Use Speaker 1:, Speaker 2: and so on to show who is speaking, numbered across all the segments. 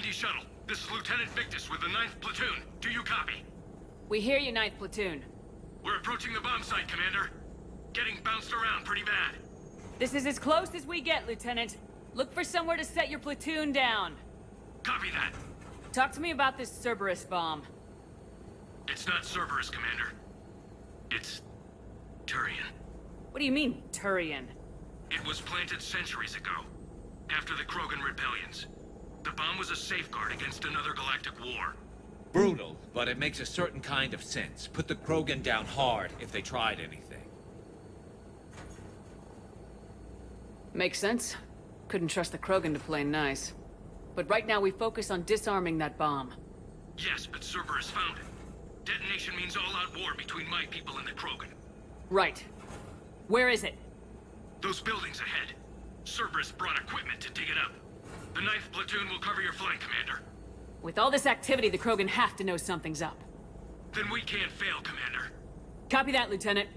Speaker 1: 90 shuttle. This is Lieutenant Victus with the 9th Platoon. Do you copy?
Speaker 2: We hear you, 9th Platoon.
Speaker 1: We're approaching the bomb site, Commander. Getting bounced around pretty bad.
Speaker 2: This is as close as we get, Lieutenant. Look for somewhere to set your platoon down.
Speaker 1: Copy that.
Speaker 2: Talk to me about this Cerberus bomb.
Speaker 1: It's not Cerberus, Commander. It's Turian.
Speaker 2: What do you mean, Turian?
Speaker 1: It was planted centuries ago, after the Krogan rebellions. The bomb was a safeguard against another galactic war.
Speaker 3: Brutal, but it makes a certain kind of sense. Put the Krogan down hard if they tried anything.
Speaker 2: Makes sense. Couldn't trust the Krogan to play nice. But right now we focus on disarming that bomb.
Speaker 1: Yes, but Cerberus found it. Detonation means all-out war between my people and the Krogan.
Speaker 2: Right. Where is it?
Speaker 1: Those buildings ahead. Cerberus brought equipment to dig it up. The 9th Platoon will cover your flank, Commander.
Speaker 2: With all this activity, the Krogan have to know something's up.
Speaker 1: Then we can't fail, Commander.
Speaker 2: Copy that, Lieutenant.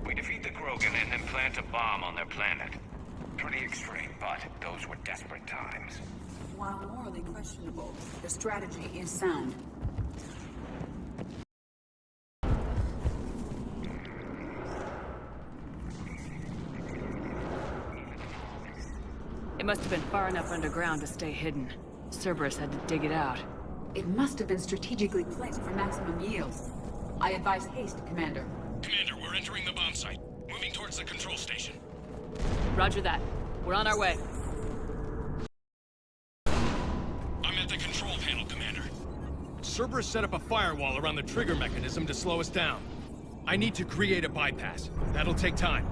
Speaker 4: We defeat the Krogan and then plant a bomb on their planet. Pretty extreme, but those were desperate times.
Speaker 5: While morally questionable, the strategy is sound.
Speaker 2: It must have been far enough underground to stay hidden. Cerberus had to dig it out.
Speaker 5: It must have been strategically placed for maximum yield. I advise haste, Commander.
Speaker 1: Commander, we're entering the bomb site. Moving towards the control station.
Speaker 2: Roger that. We're on our way.
Speaker 1: I'm at the control panel, Commander. Cerberus set up a firewall around the trigger mechanism to slow us down. I need to create a bypass. That'll take time.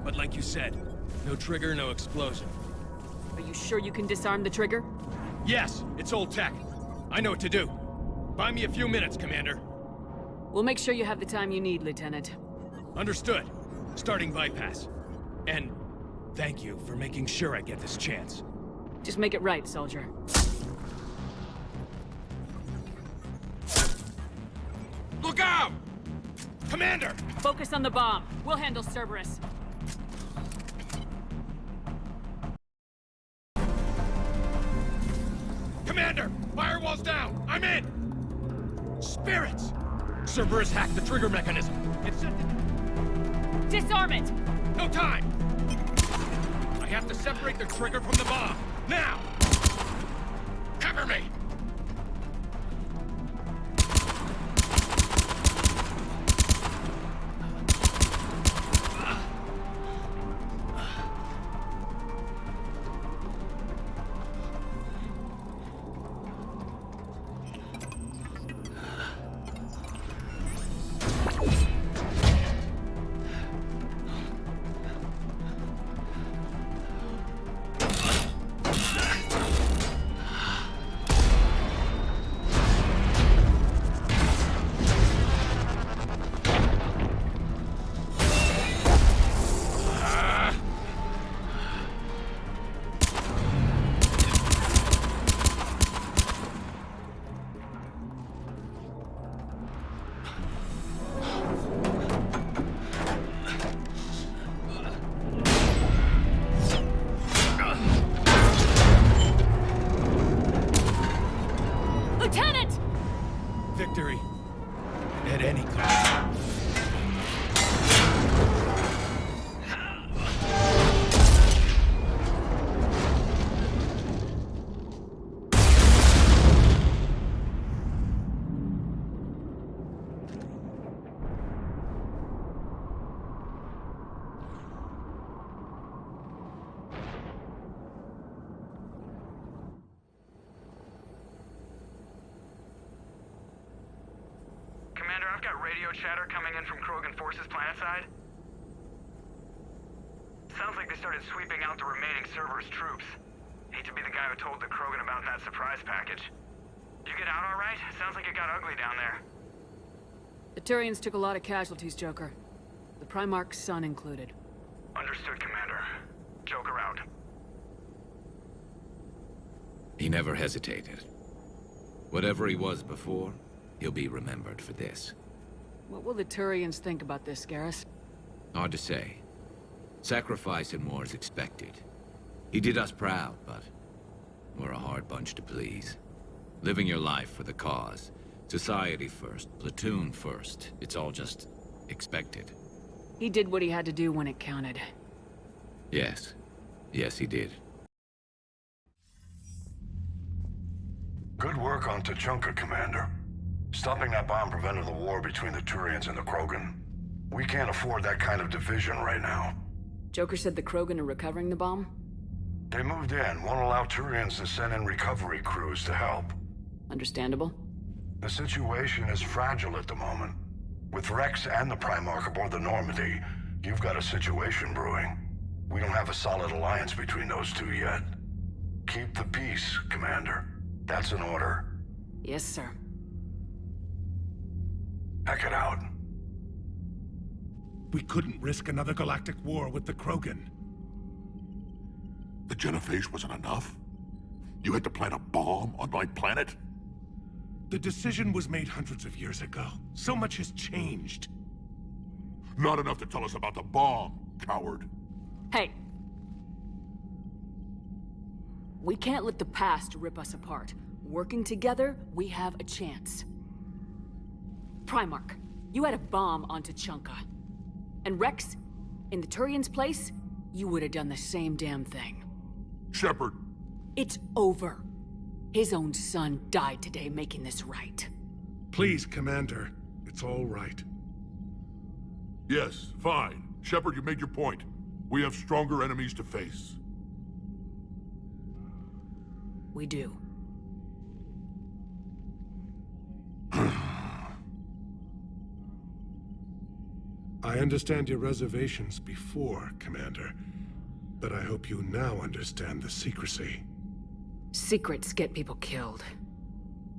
Speaker 1: But like you said, no trigger, no explosion.
Speaker 2: Are you sure you can disarm the trigger?
Speaker 1: Yes, it's old tech. I know what to do. Buy me a few minutes, Commander.
Speaker 2: We'll make sure you have the time you need, Lieutenant.
Speaker 1: Understood. Starting bypass. And thank you for making sure I get this chance.
Speaker 2: Just make it right, soldier.
Speaker 1: Look out! Commander!
Speaker 2: Focus on the bomb. We'll handle Cerberus.
Speaker 1: Commander! Firewall's down! I'm in! Spirits! Cerberus hacked the trigger mechanism. It's set to...
Speaker 2: Disarm it!
Speaker 1: No time! I have to separate the trigger from the bomb. Now! Cover me! Victory. At any cost.
Speaker 6: Commander, I've got radio chatter coming in from Krogan forces planetside. Sounds like they started sweeping out the remaining Cerberus troops. Hate to be the guy who told the Krogan about that surprise package. You get out all right? Sounds like it got ugly down there.
Speaker 2: The Turians took a lot of casualties, Joker. The Primarch's son included.
Speaker 6: Understood, Commander. Joker out.
Speaker 3: He never hesitated. Whatever he was before, He'll be remembered for this.
Speaker 2: What will the Turians think about this, Garrus?
Speaker 3: Hard to say. Sacrifice in war is expected. He did us proud, but we're a hard bunch to please. Living your life for the cause. Society first, platoon first. It's all just expected.
Speaker 2: He did what he had to do when it counted.
Speaker 3: Yes. Yes, he did.
Speaker 7: Good work on Tuchanka, Commander. Stopping that bomb prevented the war between the Turians and the Krogan. We can't afford that kind of division right now.
Speaker 2: Joker said the Krogan are recovering the bomb?
Speaker 7: They moved in, won't allow Turians to send in recovery crews to help.
Speaker 2: Understandable.
Speaker 7: The situation is fragile at the moment. With Rex and the Primarch aboard the Normandy, you've got a situation brewing. We don't have a solid alliance between those two yet. Keep the peace, Commander. That's an order.
Speaker 2: Yes, sir.
Speaker 7: Heck it out.
Speaker 8: We couldn't risk another galactic war with the Krogan.
Speaker 9: The genophage wasn't enough? You had to plant a bomb on my planet?
Speaker 8: The decision was made hundreds of years ago. So much has changed.
Speaker 9: Not enough to tell us about the bomb, coward.
Speaker 2: Hey! We can't let the past rip us apart. Working together, we have a chance. Primarch, you had a bomb on Tuchanka. And Rex, in the Turian's place, you would have done the same damn thing.
Speaker 9: Shepard!
Speaker 2: It's over. His own son died today making this right.
Speaker 8: Please, Commander. It's all right.
Speaker 9: Yes, fine. Shepard, you made your point. We have stronger enemies to face.
Speaker 2: We do.
Speaker 8: I understand your reservations before, Commander. But I hope you now understand the secrecy.
Speaker 2: Secrets get people killed.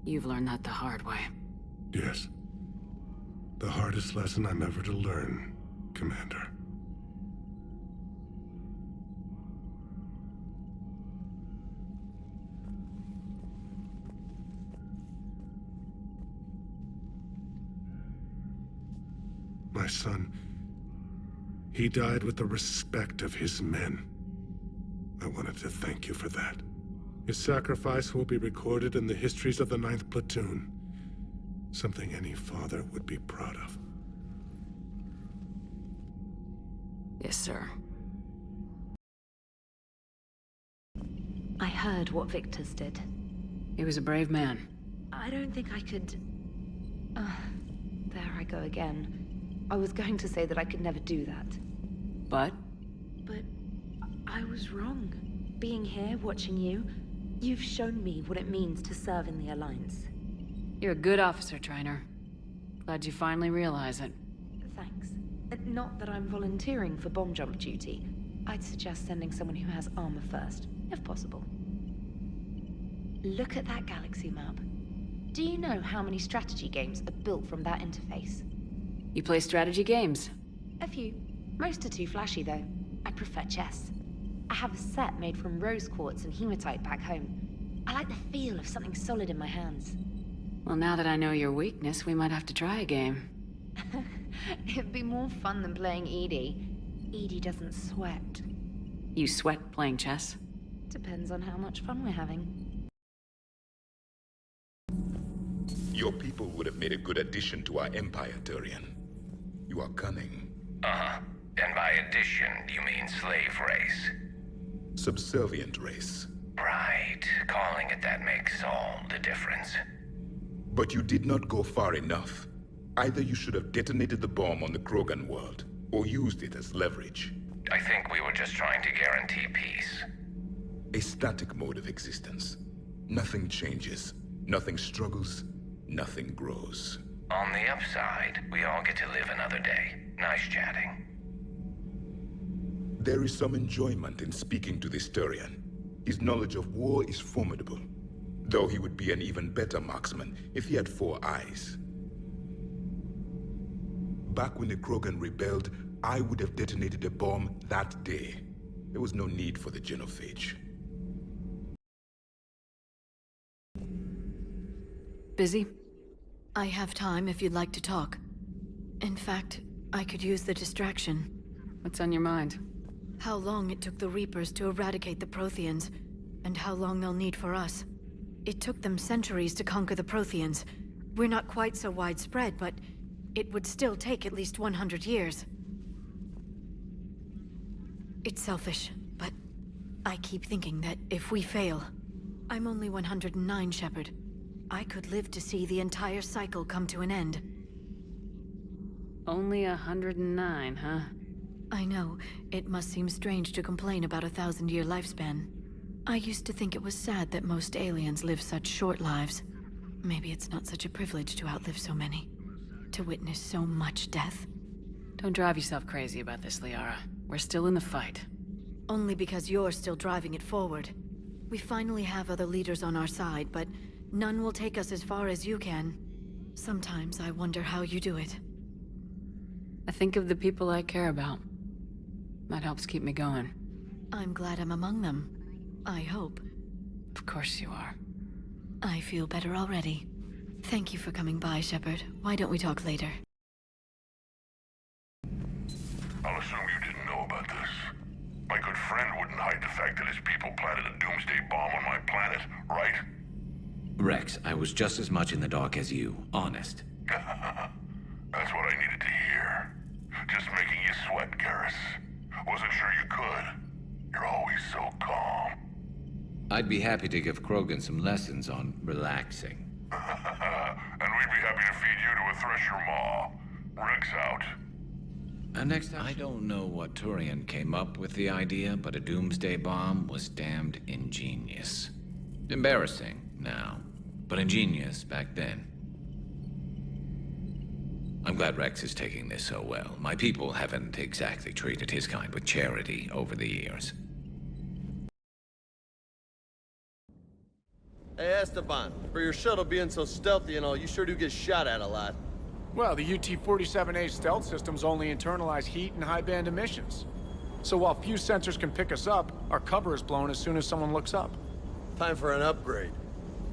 Speaker 2: You've learned that the hard way.
Speaker 8: Yes. The hardest lesson I'm ever to learn, Commander. My son, he died with the respect of his men. I wanted to thank you for that. His sacrifice will be recorded in the histories of the 9th Platoon. Something any father would be proud of.
Speaker 2: Yes, sir.
Speaker 10: I heard what Victor's did.
Speaker 2: He was a brave man.
Speaker 10: I don't think I could... there I go again. I was going to say that I could never do that.
Speaker 2: But?
Speaker 10: But I was wrong. Being here, watching you, you've shown me what it means to serve in the Alliance.
Speaker 2: You're a good officer, Trainer. Glad you finally realize it.
Speaker 10: Thanks. Not that I'm volunteering for bomb jump duty. I'd suggest sending someone who has armor first, if possible. Look at that galaxy map. Do you know how many strategy games are built from that interface?
Speaker 2: You play strategy games?
Speaker 10: A few. Most are too flashy, though. I prefer chess. I have a set made from rose quartz and hematite back home. I like the feel of something solid in my hands.
Speaker 2: Well, now that I know your weakness, we might have to try a game.
Speaker 10: It'd be more fun than playing Edie. Edie doesn't sweat.
Speaker 2: You sweat playing chess?
Speaker 10: Depends on how much fun we're having.
Speaker 9: Your people would have made a good addition to our empire, Turian. You are cunning.
Speaker 4: Uh-huh. And by addition, you mean slave race?
Speaker 9: Subservient race.
Speaker 4: Right. Calling it that makes all the difference.
Speaker 9: But you did not go far enough. Either you should have detonated the bomb on the Krogan world, or used it as leverage.
Speaker 4: I think we were just trying to guarantee peace.
Speaker 9: A static mode of existence. Nothing changes, nothing struggles, nothing grows.
Speaker 4: On the upside, we all get to live another day. Nice chatting.
Speaker 9: There is some enjoyment in speaking to this Turian. His knowledge of war is formidable, though he would be an even better marksman if he had 4 eyes. Back when the Krogan rebelled, I would have detonated a bomb that day. There was no need for the genophage.
Speaker 2: Busy?
Speaker 11: I have time if you'd like to talk. In fact, I could use the distraction.
Speaker 2: What's on your mind?
Speaker 11: How long it took the Reapers to eradicate the Protheans, and how long they'll need for us. It took them centuries to conquer the Protheans. We're not quite so widespread, but it would still take at least 100 years. It's selfish, but I keep thinking that if we fail... I'm only 109, Shepard. I could live to see the entire cycle come to an end.
Speaker 2: Only 109, huh?
Speaker 11: I know. It must seem strange to complain about a 1,000-year lifespan. I used to think it was sad that most aliens live such short lives. Maybe it's not such a privilege to outlive so many. To witness so much death.
Speaker 2: Don't drive yourself crazy about this, Liara. We're still in the fight.
Speaker 11: Only because you're still driving it forward. We finally have other leaders on our side, but none will take us as far as you can. Sometimes I wonder how you do it.
Speaker 2: I think of the people I care about. That helps keep me going.
Speaker 11: I'm glad I'm among them. I hope.
Speaker 2: Of course you are.
Speaker 11: I feel better already. Thank you for coming by, Shepard. Why don't we talk later?
Speaker 7: I'll assume you didn't know about this. My good friend wouldn't hide the fact that his people planted a doomsday bomb on my planet, right?
Speaker 3: Rex, I was just as much in the dark as you, honest.
Speaker 7: That's what I needed to hear. Just making you sweat, Garrus. Wasn't sure you could. You're always so calm.
Speaker 3: I'd be happy to give Krogan some lessons on relaxing.
Speaker 7: And we'd be happy to feed you to a thresher maw. Rex out.
Speaker 3: And next time, I don't know what Turian came up with the idea, but a doomsday bomb was damned ingenious. Embarrassing now, but ingenious back then. I'm glad Rex is taking this so well. My people haven't exactly treated his kind with charity over the years.
Speaker 12: Hey, Esteban, for your shuttle being so stealthy and all, you sure do get shot at a lot.
Speaker 13: Well, the UT-47A stealth systems only internalize heat and high-band emissions. So while few sensors can pick us up, our cover is blown as soon as someone looks up.
Speaker 12: Time for an upgrade.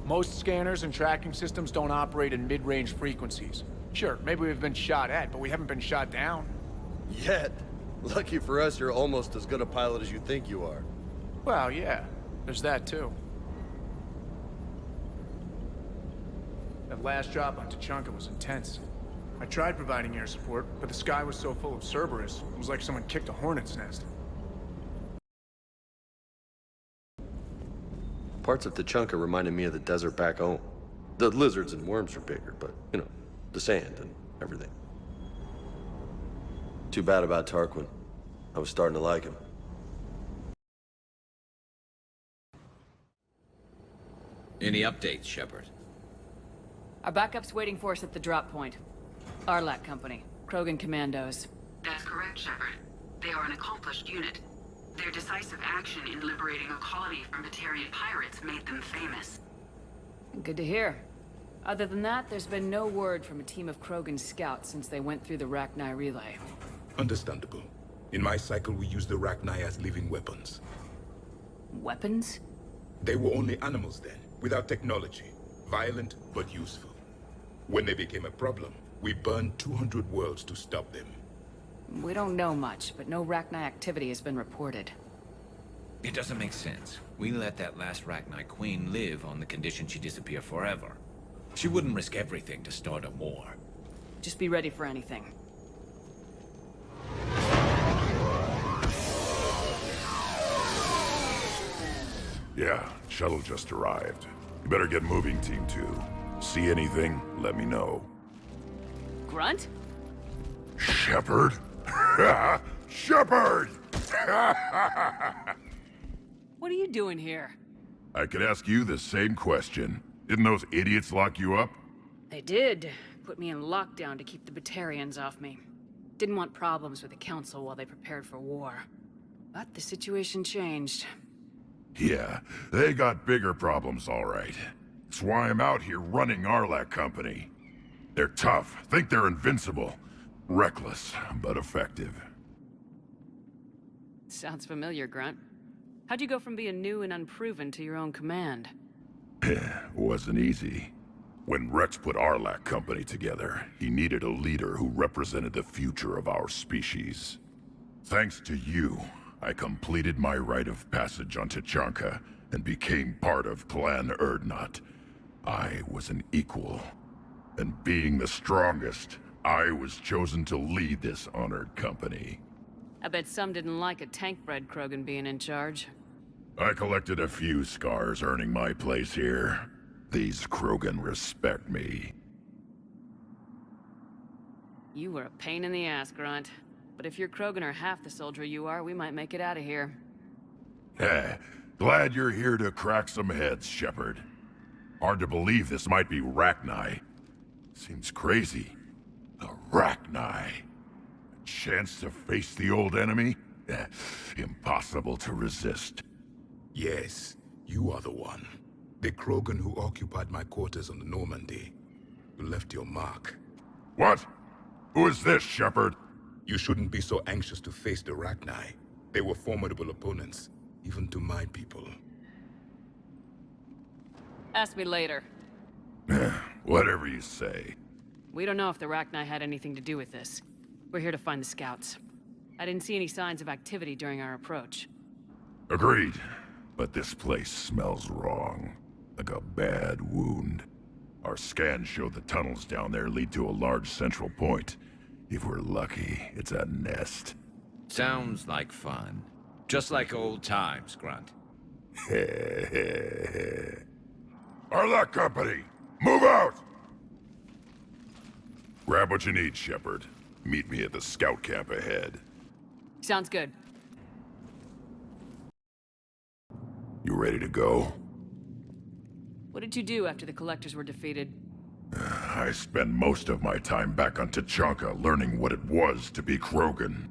Speaker 13: Most scanners and tracking systems don't operate in mid-range frequencies. Sure, maybe we've been shot at, but we haven't been shot down.
Speaker 12: Yet. Lucky for us, you're almost as good a pilot as you think you are.
Speaker 13: Well, yeah. There's that, too. That last drop on Tuchanka was intense. I tried providing air support, but the sky was so full of Cerberus, it was like someone kicked a hornet's nest.
Speaker 12: Parts of Tuchanka reminded me of the desert back home. The lizards and worms are bigger, but, you know, the sand and everything. Too bad about Tarquin. I was starting to like him.
Speaker 3: Any updates, Shepard?
Speaker 2: Our backup's waiting for us at the drop point. Arlac Company, Krogan Commandos.
Speaker 5: That's correct, Shepard. They are an accomplished unit. Their decisive action in liberating a colony from Batarian pirates made them famous.
Speaker 2: Good to hear. Other than that, there's been no word from a team of Krogan scouts since they went through the Rachni relay.
Speaker 9: Understandable. In my cycle, we use the Rachni as living weapons.
Speaker 2: Weapons?
Speaker 9: They were only animals then, without technology. Violent, but useful. When they became a problem, we burned 200 worlds to stop them.
Speaker 2: We don't know much, but no Rachni activity has been reported.
Speaker 3: It doesn't make sense. We let that last Rachni queen live on the condition she disappear forever. She wouldn't risk everything to start a war.
Speaker 2: Just be ready for anything.
Speaker 7: Yeah, shuttle just arrived. You better get moving, Team 2. See anything, let me know.
Speaker 2: Grunt?
Speaker 7: Shepard? Shepard!
Speaker 2: What are you doing here?
Speaker 7: I could ask you the same question. Didn't those idiots lock you up?
Speaker 2: They did. Put me in lockdown to keep the Batarians off me. Didn't want problems with the Council while they prepared for war. But the situation changed.
Speaker 7: Yeah, they got bigger problems, all right. That's why I'm out here running Arlac Company. They're tough, think they're invincible. Reckless, but effective.
Speaker 2: Sounds familiar, Grunt. How'd you go from being new and unproven to your own command?
Speaker 7: Wasn't easy.
Speaker 14: When Rex put Arlac Company together, he needed a leader who represented the future of our species. Thanks to you, I completed my rite of passage on Tuchanka and became part of Clan Urdnot. I was an equal. And being the strongest, I was chosen to lead this honored company.
Speaker 2: I bet some didn't like a tank-bred Krogan being in charge.
Speaker 14: I collected a few scars earning my place here. These Krogan respect me.
Speaker 2: You were a pain in the ass, Grunt. But if your Krogan are half the soldier you are, we might make it out of here.
Speaker 14: Glad you're here to crack some heads, Shepard. Hard to believe this might be Rachni. Seems crazy. The Rachni. A chance to face the old enemy? Impossible to resist.
Speaker 9: Yes, you are the one. The Krogan who occupied my quarters on the Normandy. You left your mark.
Speaker 14: What? Who is this, Shepard?
Speaker 9: You shouldn't be so anxious to face the Rachni. They were formidable opponents, even to my people.
Speaker 2: Ask me later.
Speaker 14: Whatever you say.
Speaker 2: We don't know if the Rachni had anything to do with this. We're here to find the scouts. I didn't see any signs of activity during our approach.
Speaker 14: Agreed. But this place smells wrong. Like a bad wound. Our scans show the tunnels down there lead to a large central point. If we're lucky, it's a nest.
Speaker 3: Sounds like fun. Just like old times, Grunt.
Speaker 14: Arlac Company! Move out! Grab what you need, Shepard. Meet me at the scout camp ahead.
Speaker 2: Sounds good.
Speaker 14: You ready to go?
Speaker 2: What did you do after the Collectors were defeated?
Speaker 14: I spent most of my time back on Tuchanka learning what it was to be Krogan.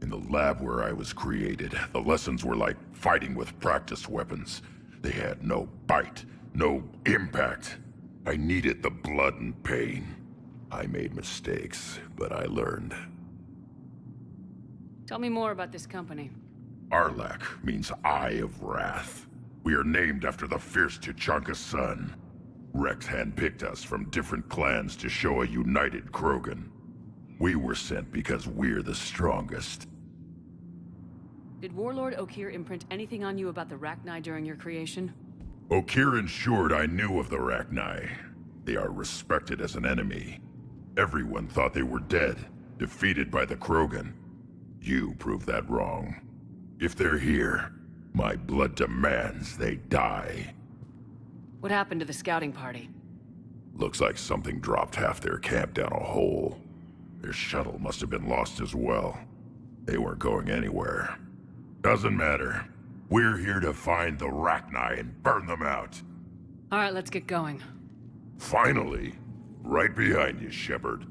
Speaker 14: In the lab where I was created, the lessons were like fighting with practice weapons. They had no bite, no impact. I needed the blood and pain. I made mistakes, but I learned.
Speaker 2: Tell me more about this company.
Speaker 14: Arlac means Eye of Wrath. We are named after the fierce Tuchanka sun. Rex handpicked us from different clans to show a united Krogan. We were sent because we're the strongest.
Speaker 2: Did Warlord Okeer imprint anything on you about the Rachni during your creation?
Speaker 14: Okeer ensured I knew of the Rachni. They are respected as an enemy. Everyone thought they were dead, defeated by the Krogan. You proved that wrong. If they're here, my blood demands they die.
Speaker 2: What happened to the scouting party?
Speaker 14: Looks like something dropped half their camp down a hole. Their shuttle must have been lost as well. They weren't going anywhere. Doesn't matter. We're here to find the Rachni and burn them out.
Speaker 2: All right, let's get going.
Speaker 14: Finally. Right behind you, Shepard.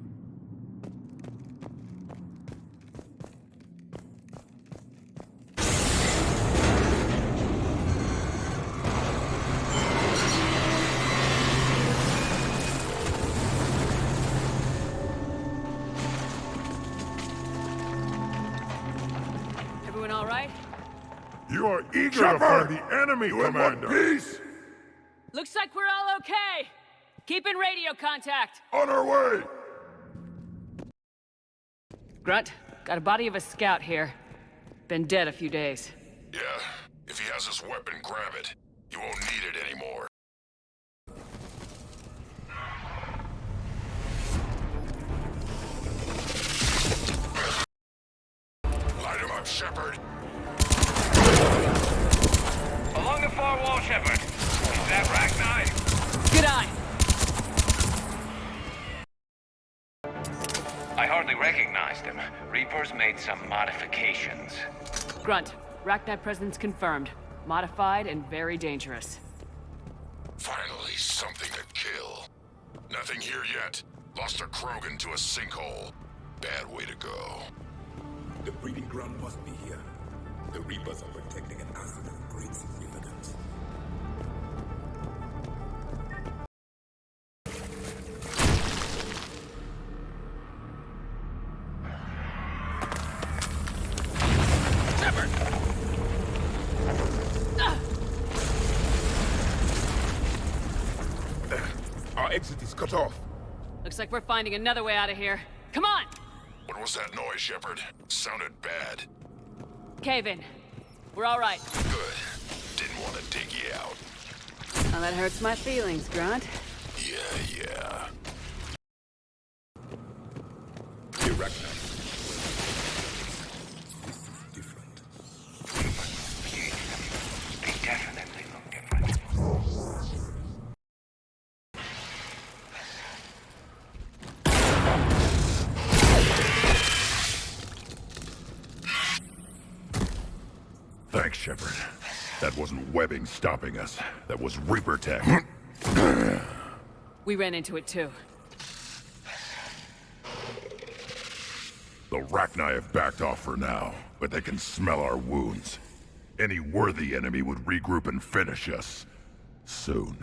Speaker 2: Everyone all right?
Speaker 14: You are eager to find the enemy, Commander! Peace!
Speaker 2: Looks like we're all okay! Keep in radio contact!
Speaker 14: On our way!
Speaker 2: Grunt, got a body of a scout here. Been dead a few days.
Speaker 14: Yeah, if he has his weapon, grab it. You won't need it anymore. Light him up, Shepard.
Speaker 4: Along the far wall, Shepard. Is that Rachni?
Speaker 2: Good eye!
Speaker 4: I hardly recognized him. Reapers made some modifications.
Speaker 2: Grunt, Rachni presence confirmed. Modified and very dangerous.
Speaker 14: Finally, something to kill. Nothing here yet. Lost a Krogan to a sinkhole. Bad way to go.
Speaker 9: The breeding ground must be here. The Reapers are protecting an asset of great significance. Our exit is cut off.
Speaker 2: Looks like we're finding another way out of here. Come on!
Speaker 14: What was that noise, Shepard? Sounded bad.
Speaker 2: Cave in. We're all right.
Speaker 14: Good. Didn't want to dig you out.
Speaker 2: Well, that hurts my feelings, Grunt.
Speaker 14: Yeah.
Speaker 9: Arachnite.
Speaker 4: They definitely look different.
Speaker 14: Thanks, Shepard. That wasn't webbing stopping us. That was Reaper tech.
Speaker 2: We ran into it too.
Speaker 14: The Rachni have backed off for now, but they can smell our wounds. Any worthy enemy would regroup and finish us. Soon.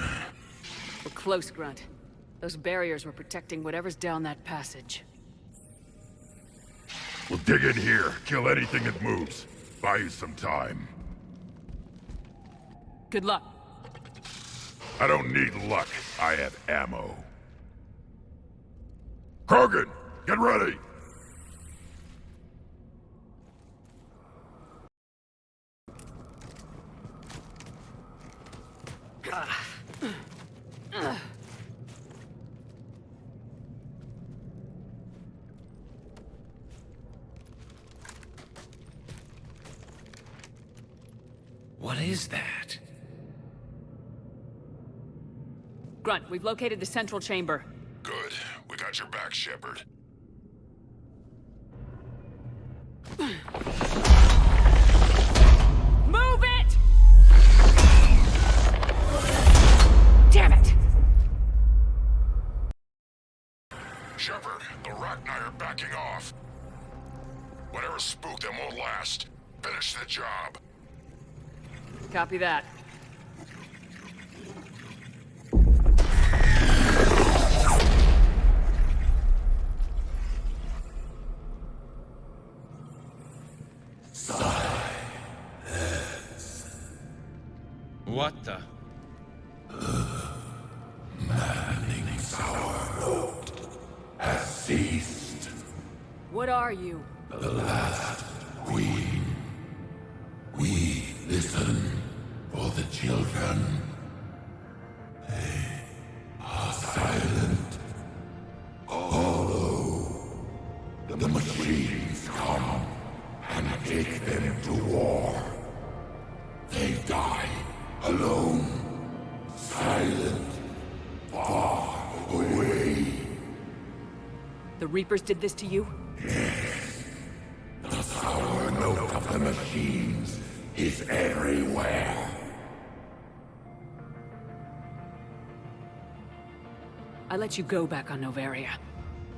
Speaker 2: We're close, Grunt. Those barriers were protecting whatever's down that passage.
Speaker 14: We'll dig in here, kill anything that moves. Buy you some time.
Speaker 2: Good luck.
Speaker 14: I don't need luck. I have ammo. Krogan, get ready!
Speaker 3: What is that?
Speaker 2: Grunt, we've located the central chamber.
Speaker 14: Good. We got your back, Shepard.
Speaker 2: Move it! Damn it!
Speaker 14: Shepard, the Rachni are backing off. Whatever spooked them won't last. Finish the job.
Speaker 2: Copy that.
Speaker 3: What the?
Speaker 14: Manning's our road has ceased.
Speaker 2: What are you?
Speaker 14: The last queen. We listen for the children. They are silent. Although the machines come and take them to war, they die alone, silent, far away.
Speaker 2: The Reapers did this to you?
Speaker 14: Yes. The sour note of the machines is everywhere.
Speaker 2: I let you go back on Novaria.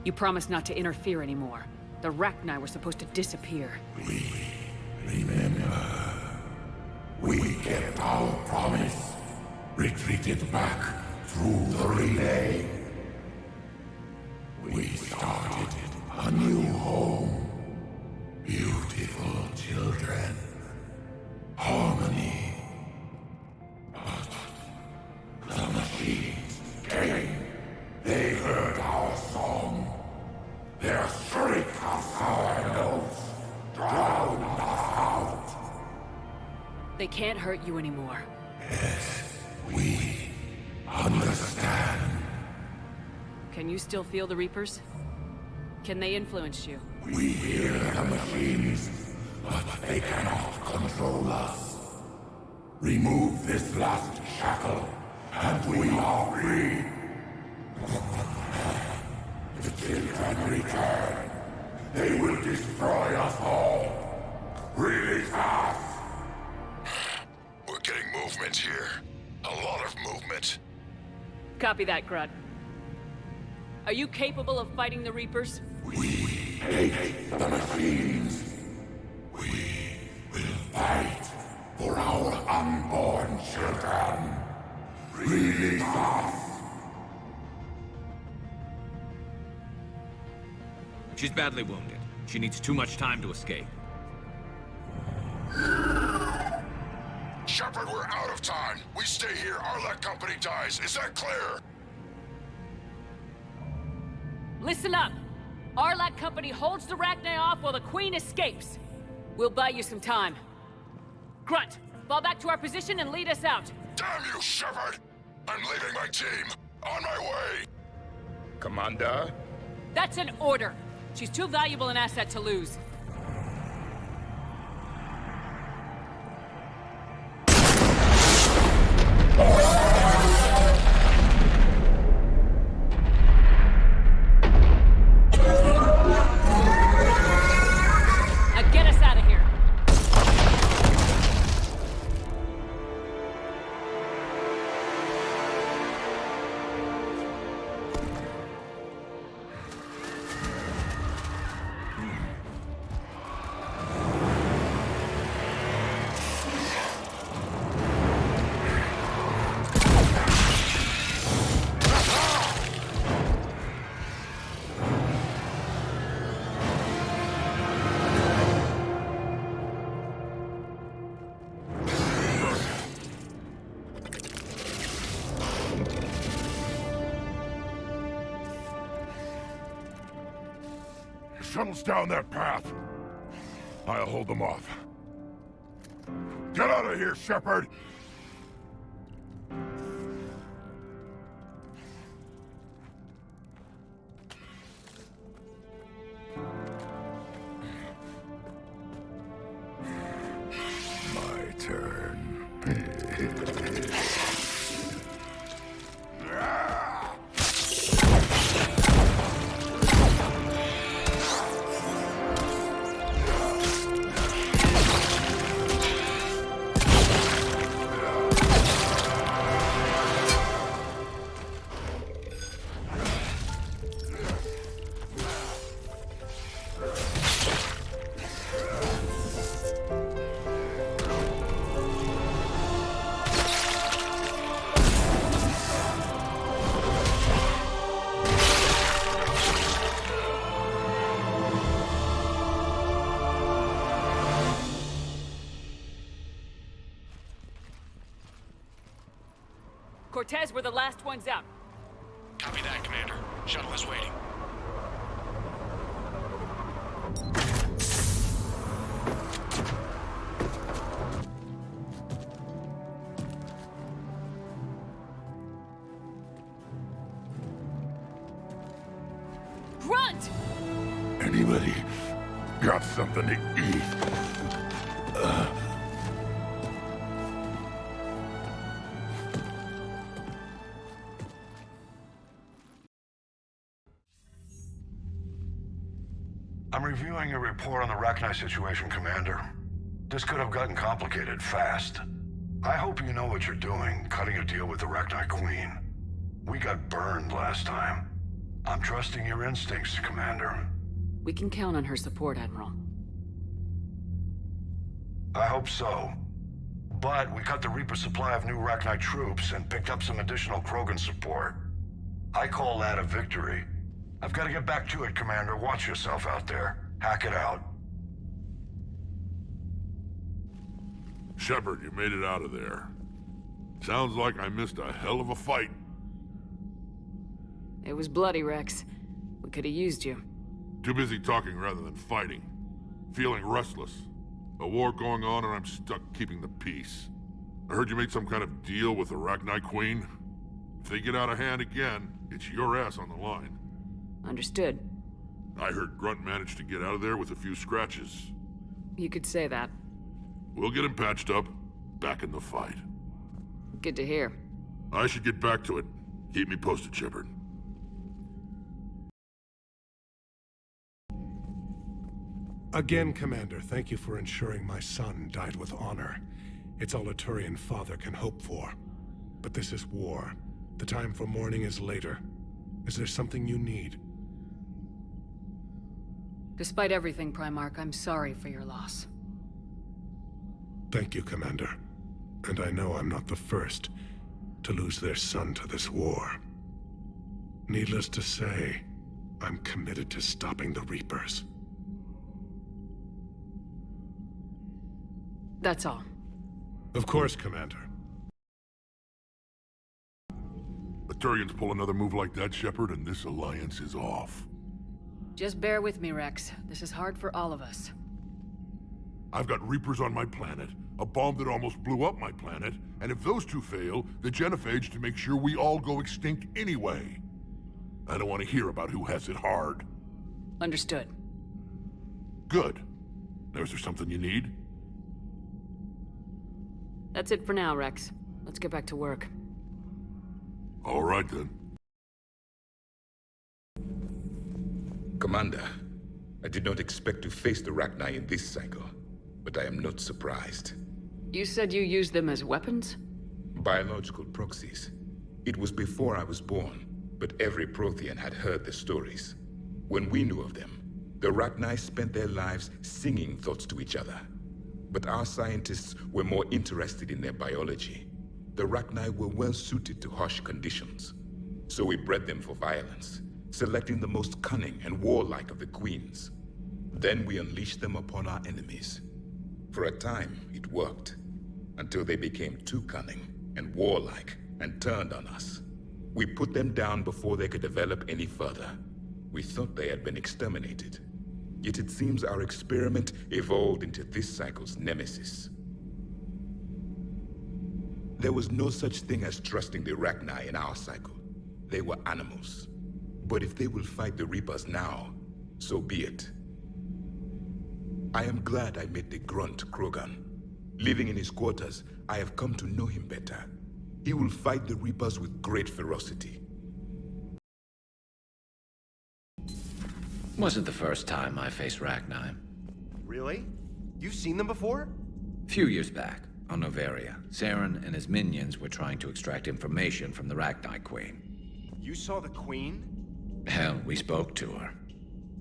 Speaker 2: You promised not to interfere anymore. The Rachni were supposed to disappear.
Speaker 14: We remember. We kept our promise. Retreated back through the relay. We started a new home. Beautiful children. Harmony. But the machines came. They heard our song. Their shriek of sour notes drowned us out.
Speaker 2: They can't hurt you anymore.
Speaker 14: Yes, we understand.
Speaker 2: Can you still feel the Reapers? Can they influence you?
Speaker 14: We hear the machines, but they cannot control us. Remove this last shackle, and we are free. The children return. They will destroy us all. Release us! We're getting movement here. A lot of movement.
Speaker 2: Copy that, Grunt. Are you capable of fighting the Reapers?
Speaker 14: We hate the machines. We will fight for our unborn children. Release us!
Speaker 3: She's badly wounded. She needs too much time to escape.
Speaker 14: Shepard, we're out of time. We stay here, our Arlec company dies. Is that clear?
Speaker 2: Listen up! Arlac Company holds the Rachni off while the Queen escapes. We'll buy you some time. Grunt, fall back to our position and lead us out.
Speaker 14: Damn you, Shepard! I'm leaving my team! On my way!
Speaker 9: Commander?
Speaker 2: That's an order. She's too valuable an asset to lose. Now get us out of here.
Speaker 14: Shuttles down that path. I'll hold them off. Get out of here, Shepard! My turn.
Speaker 2: Cortez, we're the last ones out.
Speaker 1: Copy that, Commander. Shuttle is waiting.
Speaker 2: Grunt!
Speaker 14: Anybody got something to eat?
Speaker 7: I'm reviewing your report on the Rachni situation, Commander. This could have gotten complicated fast. I hope you know what you're doing, cutting a deal with the Rachni Queen. We got burned last time. I'm trusting your instincts, Commander.
Speaker 2: We can count on her support, Admiral.
Speaker 7: I hope so. But we cut the Reaper supply of new Rachni troops and picked up some additional Krogan support. I call that a victory. I've got to get back to it, Commander. Watch yourself out there. Hack it out.
Speaker 14: Shepard, you made it out of there. Sounds like I missed a hell of a fight.
Speaker 2: It was bloody, Rex. We could have used you.
Speaker 14: Too busy talking rather than fighting. Feeling restless. A war going on and I'm stuck keeping the peace. I heard you made some kind of deal with the Rachni Queen. If they get out of hand again, it's your ass on the line.
Speaker 2: Understood.
Speaker 14: I heard Grunt managed to get out of there with a few scratches.
Speaker 2: You could say that.
Speaker 14: We'll get him patched up, back in the fight.
Speaker 2: Good to hear.
Speaker 14: I should get back to it. Keep me posted, Shepard.
Speaker 8: Again, Commander, thank you for ensuring my son died with honor. It's all a Turian father can hope for. But this is war. The time for mourning is later. Is there something you need?
Speaker 2: Despite everything, Primarch, I'm sorry for your loss.
Speaker 8: Thank you, Commander. And I know I'm not the first to lose their son to this war. Needless to say, I'm committed to stopping the Reapers.
Speaker 2: That's all.
Speaker 8: Of course, Commander.
Speaker 14: The Turians pull another move like that, Shepard, and this alliance is off.
Speaker 2: Just bear with me, Rex. This is hard for all of us.
Speaker 14: I've got Reapers on my planet, a bomb that almost blew up my planet, and if those two fail, the genophage to make sure we all go extinct anyway. I don't want to hear about who has it hard.
Speaker 2: Understood.
Speaker 14: Good. Now, is there something you need?
Speaker 2: That's it for now, Rex. Let's get back to work.
Speaker 14: All right, then.
Speaker 9: Commander, I did not expect to face the Rachni in this cycle, but I am not surprised.
Speaker 2: You said you used them as weapons?
Speaker 9: Biological proxies. It was before I was born, but every Prothean had heard the stories. When we knew of them, the Rachni spent their lives singing thoughts to each other. But our scientists were more interested in their biology. The Rachni were well suited to harsh conditions. So we bred them for violence, selecting the most cunning and warlike of the queens. Then we unleashed them upon our enemies. For a time, it worked, until they became too cunning and warlike and turned on us. We put them down before they could develop any further. We thought they had been exterminated. Yet it seems our experiment evolved into this cycle's nemesis. There was no such thing as trusting the Rachni in our cycle. They were animals. But if they will fight the Reapers now, so be it. I am glad I met the grunt Krogan. Living in his quarters, I have come to know him better. He will fight the Reapers with great ferocity.
Speaker 3: Wasn't the first time I faced Rachni.
Speaker 15: Really? You've seen them before?
Speaker 3: Few years back, on Noveria, Saren and his minions were trying to extract information from the Rachni Queen.
Speaker 15: You saw the Queen?
Speaker 3: Hell, we spoke to her.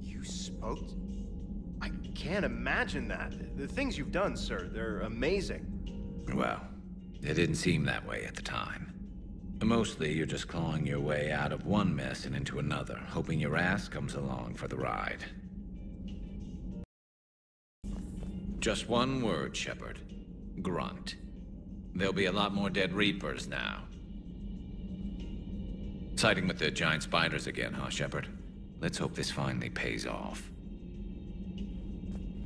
Speaker 15: You spoke? I can't imagine that. The things you've done, sir, they're amazing.
Speaker 3: Well, it didn't seem that way at the time. Mostly, you're just clawing your way out of one mess and into another, hoping your ass comes along for the ride. Just one word, Shepard. Grunt. There'll be a lot more dead Reapers now. Siding with the giant spiders again, huh, Shepard? Let's hope this finally pays off.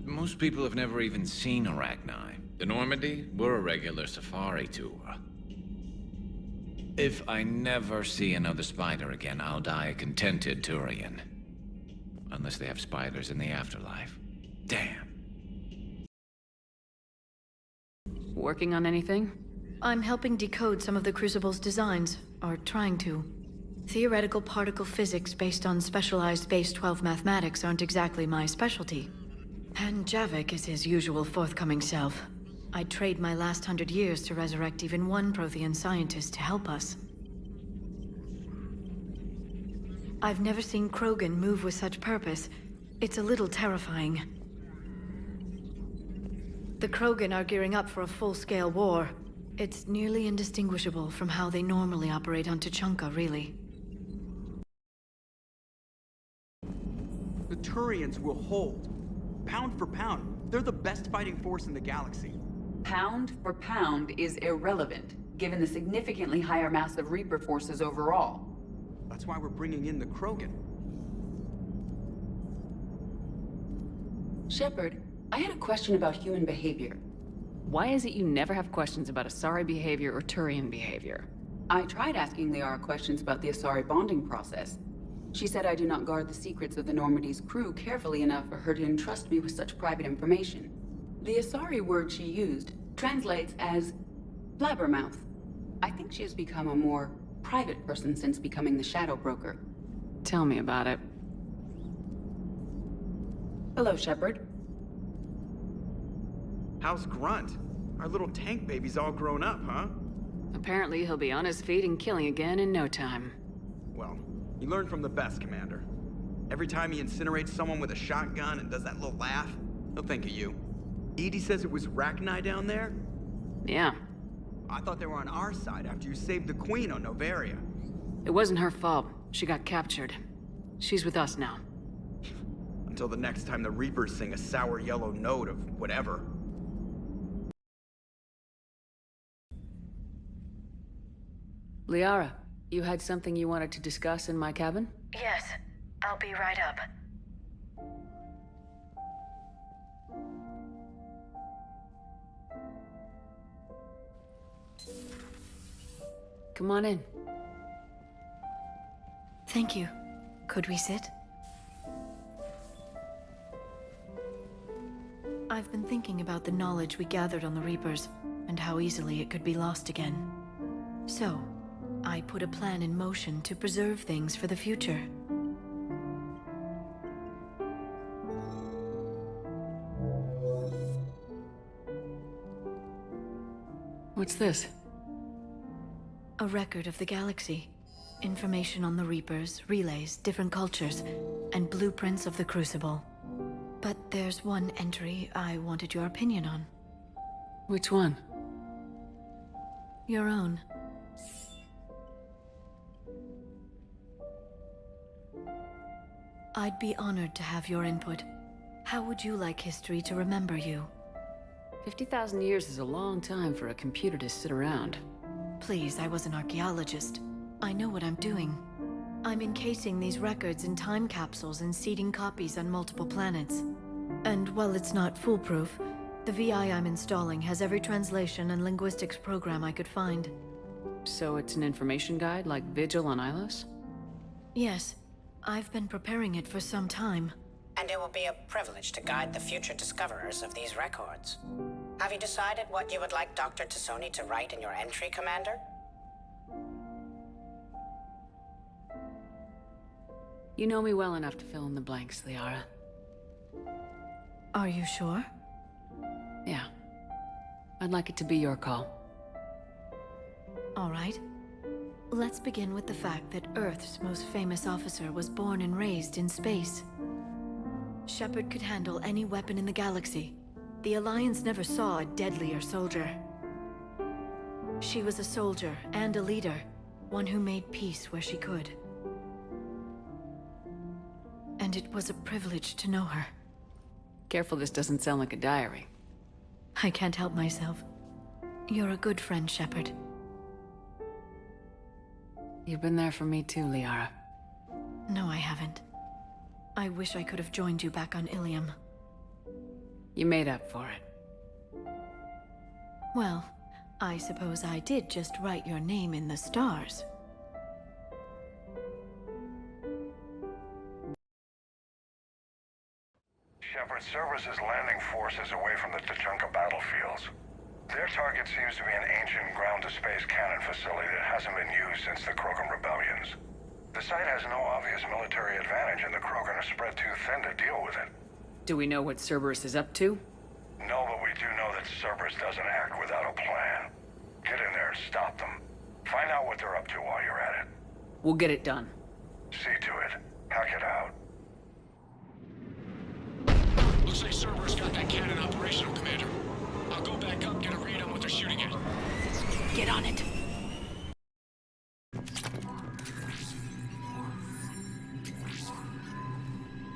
Speaker 3: Most people have never even seen Arachni. The Normandy, we're a regular safari tour. If I never see another spider again, I'll die a contented Turian. Unless they have spiders in the afterlife. Damn.
Speaker 2: Working on anything?
Speaker 11: I'm helping decode some of the Crucible's designs, or trying to. Theoretical particle physics based on specialized base 12 mathematics aren't exactly my specialty. And Javik is his usual forthcoming self. I'd trade my last 100 years to resurrect even one Prothean scientist to help us. I've never seen Krogan move with such purpose. It's a little terrifying. The Krogan are gearing up for a full-scale war. It's nearly indistinguishable from how they normally operate on Tuchanka, really.
Speaker 16: The Turians will hold. Pound for pound, they're the best fighting force in the galaxy.
Speaker 5: Pound for pound is irrelevant, given the significantly higher mass of Reaper forces overall.
Speaker 16: That's why we're bringing in the Krogan.
Speaker 5: Shepard, I had a question about human behavior.
Speaker 2: Why is it you never have questions about Asari behavior or Turian behavior?
Speaker 5: I tried asking Liara questions about the Asari bonding process. She said I do not guard the secrets of the Normandy's crew carefully enough for her to entrust me with such private information. The Asari word she used translates as blabbermouth. I think she has become a more private person since becoming the Shadow Broker.
Speaker 2: Tell me about it.
Speaker 5: Hello, Shepard.
Speaker 16: How's Grunt? Our little tank baby's all grown up, huh?
Speaker 2: Apparently he'll be on his feet and killing again in no time.
Speaker 16: Well, he learned from the best, Commander. Every time he incinerates someone with a shotgun and does that little laugh, he'll think of you. Edie says it was Rachni down there?
Speaker 2: Yeah.
Speaker 16: I thought they were on our side after you saved the Queen on Noveria.
Speaker 2: It wasn't her fault. She got captured. She's with us now.
Speaker 16: Until the next time the Reapers sing a sour yellow note of whatever.
Speaker 2: Liara, you had something you wanted to discuss in my cabin?
Speaker 11: Yes, I'll be right up.
Speaker 2: Come on in.
Speaker 11: Thank you. Could we sit? I've been thinking about the knowledge we gathered on the Reapers, and how easily it could be lost again. So, I put a plan in motion to preserve things for the future.
Speaker 2: What's this?
Speaker 11: A record of the galaxy. Information on the Reapers, relays, different cultures, and blueprints of the Crucible. But there's one entry I wanted your opinion on.
Speaker 2: Which one?
Speaker 11: Your own. I'd be honored to have your input. How would you like history to remember you?
Speaker 2: 50,000 years is a long time for a computer to sit around.
Speaker 11: Please, I was an archaeologist. I know what I'm doing. I'm encasing these records in time capsules and seeding copies on multiple planets. And while it's not foolproof, the VI I'm installing has every translation and linguistics program I could find.
Speaker 2: So it's an information guide like Vigil on Ilos?
Speaker 11: Yes. I've been preparing it for some time.
Speaker 17: And it will be a privilege to guide the future discoverers of these records. Have you decided what you would like Dr. Tassoni to write in your entry, Commander?
Speaker 2: You know me well enough to fill in the blanks, Liara.
Speaker 11: Are you sure?
Speaker 2: Yeah. I'd like it to be your call.
Speaker 11: All right. Let's begin with the fact that Earth's most famous officer was born and raised in space. Shepard could handle any weapon in the galaxy. The Alliance never saw a deadlier soldier. She was a soldier and a leader, one who made peace where she could. And it was a privilege to know her.
Speaker 2: Careful this doesn't sound like a diary.
Speaker 11: I can't help myself. You're a good friend, Shepard.
Speaker 2: You've been there for me too, Liara.
Speaker 11: No, I haven't. I wish I could have joined you back on Ilium.
Speaker 2: You made up for it.
Speaker 11: Well, I suppose I did just write your name in the stars.
Speaker 7: Shepard, Cerberus is landing forces away from the Tuchanka battlefields. Their target seems to be an ancient ground-to-space cannon facility that hasn't been used since the Krogan rebellions. The site has no obvious military advantage, and the Krogan are spread too thin to deal with it.
Speaker 2: Do we know what Cerberus is up to?
Speaker 7: No, but we do know that Cerberus doesn't act without a plan. Get in there and stop them. Find out what they're up to while you're at it.
Speaker 2: We'll get it done.
Speaker 7: See to it. Hack it out.
Speaker 1: Looks like Cerberus got that cannon operational, Commander. I'll go back up, get a read on what they're shooting at.
Speaker 2: Get on it.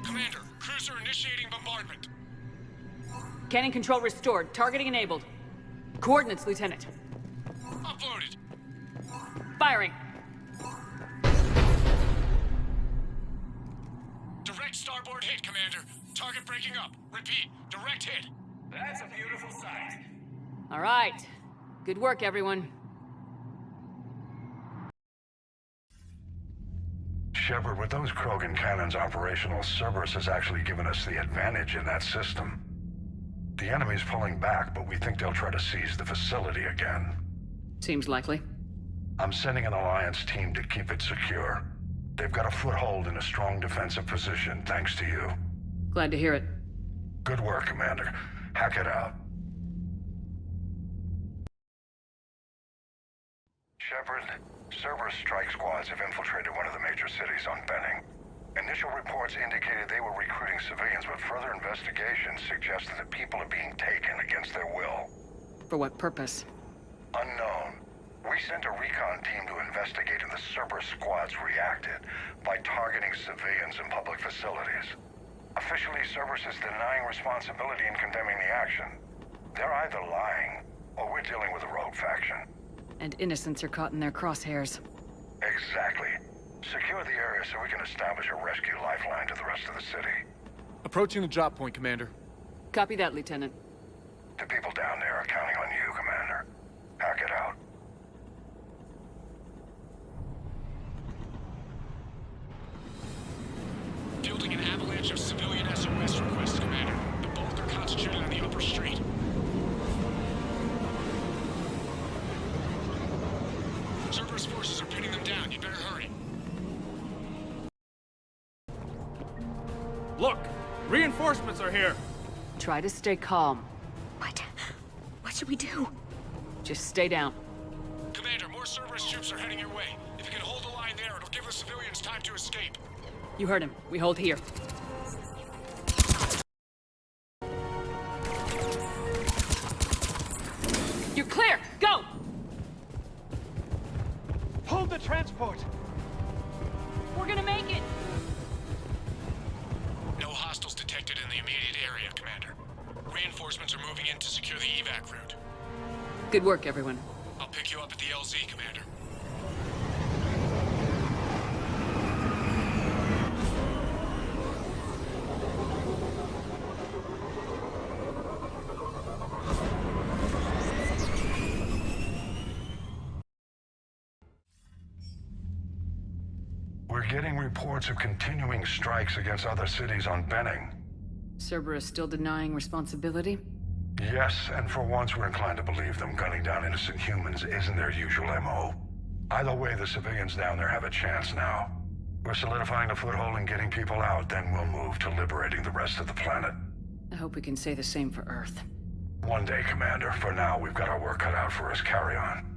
Speaker 1: Commander, cruiser initiating bombardment.
Speaker 2: Cannon control restored. Targeting enabled. Coordinates, Lieutenant.
Speaker 1: Uploaded.
Speaker 2: Firing.
Speaker 1: Direct starboard hit, Commander. Target breaking up. Repeat, direct hit.
Speaker 4: That's a beautiful sight.
Speaker 2: All right. Good work, everyone.
Speaker 7: Shepard, with those Krogan cannons operational, Cerberus has actually given us the advantage in that system. The enemy's pulling back, but we think they'll try to seize the facility again.
Speaker 2: Seems likely.
Speaker 7: I'm sending an Alliance team to keep it secure. They've got a foothold in a strong defensive position, thanks to you.
Speaker 2: Glad to hear it.
Speaker 7: Good work, Commander. Hack it out. Shepard, Cerberus strike squads have infiltrated one of the major cities on Benning. Initial reports indicated they were recruiting civilians, but further investigation suggests that the people are being taken against their will.
Speaker 2: For what purpose?
Speaker 7: Unknown. We sent a recon team to investigate, and the Cerberus squads reacted by targeting civilians in public facilities. Officially, Cerberus is denying responsibility and condemning the action. They're either lying, or we're dealing with a rogue faction.
Speaker 2: And innocents are caught in their crosshairs.
Speaker 7: Exactly. Secure the area so we can establish a rescue lifeline to the rest of the city.
Speaker 13: Approaching the drop point, Commander.
Speaker 2: Copy that, Lieutenant.
Speaker 7: The people down there are counting on you, Commander. Hack it out.
Speaker 1: Look! Reinforcements are here!
Speaker 2: Try to stay calm.
Speaker 11: What should we do?
Speaker 2: Just stay down.
Speaker 1: Commander, more Cerberus troops are heading your way. If you can hold the line there, it'll give the civilians time to escape.
Speaker 2: You heard him. We hold here. You're clear! Go!
Speaker 1: Hold the transport!
Speaker 2: We're gonna make it!
Speaker 1: No hostiles detected in the immediate area, Commander. Reinforcements are moving in to secure the evac route.
Speaker 2: Good work, everyone.
Speaker 1: I'll pick you up at the LZ, Commander.
Speaker 7: We're getting reports of continuing strikes against other cities on Benning.
Speaker 2: Cerberus still denying responsibility?
Speaker 7: Yes, and for once we're inclined to believe them. Gunning down innocent humans isn't their usual MO. Either way, the civilians down there have a chance now. We're solidifying a foothold and getting people out, then we'll move to liberating the rest of the planet.
Speaker 2: I hope we can say the same for Earth.
Speaker 7: One day, Commander. For now, we've got our work cut out for us. Carry on.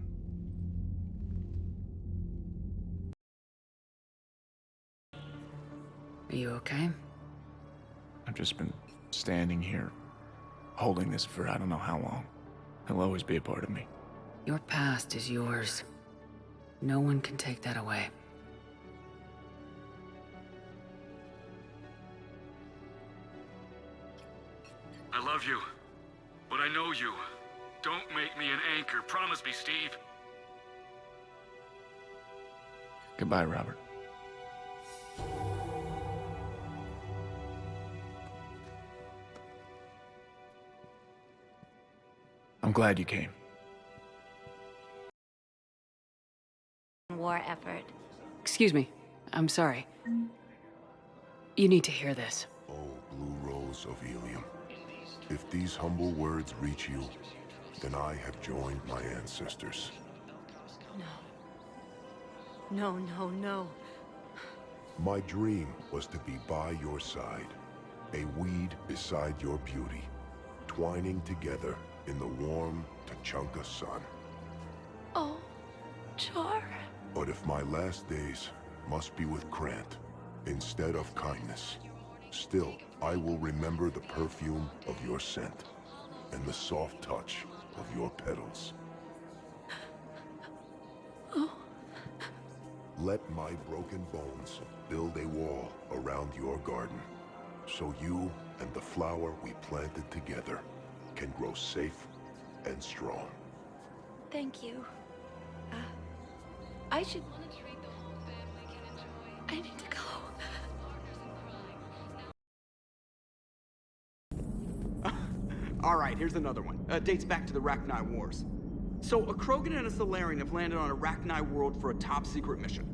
Speaker 2: Are you okay?
Speaker 13: I've just been standing here, holding this for I don't know how long. He'll always be a part of me.
Speaker 2: Your past is yours. No one can take that away.
Speaker 18: I love you, but I know you. Don't make me an anchor. Promise me, Steve.
Speaker 13: Goodbye, Robert. I'm glad you came.
Speaker 11: War effort.
Speaker 2: Excuse me. I'm sorry. You need to hear this.
Speaker 19: Oh, blue rose of Helium. If these humble words reach you, then I have joined my ancestors.
Speaker 11: No, no, no.
Speaker 19: My dream was to be by your side, a weed beside your beauty, twining together in the warm Tachanka sun.
Speaker 11: Oh, Char.
Speaker 19: But if my last days must be with Krant instead of kindness, still I will remember the perfume of your scent and the soft touch of your petals.
Speaker 11: Oh.
Speaker 19: Let my broken bones build a wall around your garden, so you and the flower we planted together can grow safe and strong.
Speaker 11: Thank you. I should... I need to go.
Speaker 16: Alright, here's another one. Dates back to the Rachni Wars. So, a Krogan and a Solarian have landed on a Rachni world for a top-secret mission.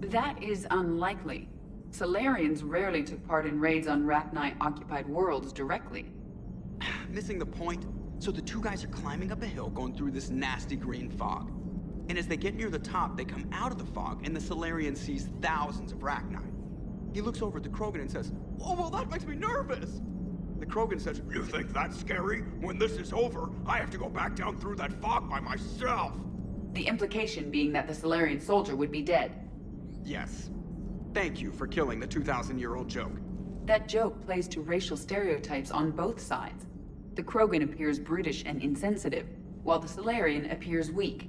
Speaker 5: That is unlikely. Solarians rarely took part in raids on Rachni-occupied worlds directly.
Speaker 16: Missing the point? So the two guys are climbing up a hill going through this nasty green fog. And as they get near the top, they come out of the fog, and the Solarian sees thousands of Rachni. He looks over at the Krogan and says, "Oh, well, that makes me nervous!" The Krogan says, "You think that's scary? When this is over, I have to go back down through that fog by myself!"
Speaker 5: The implication being that the Solarian soldier would be dead.
Speaker 16: Yes. Thank you for killing the 2,000-year-old joke.
Speaker 5: That joke plays to racial stereotypes on both sides. The Krogan appears brutish and insensitive, while the Solarian appears weak.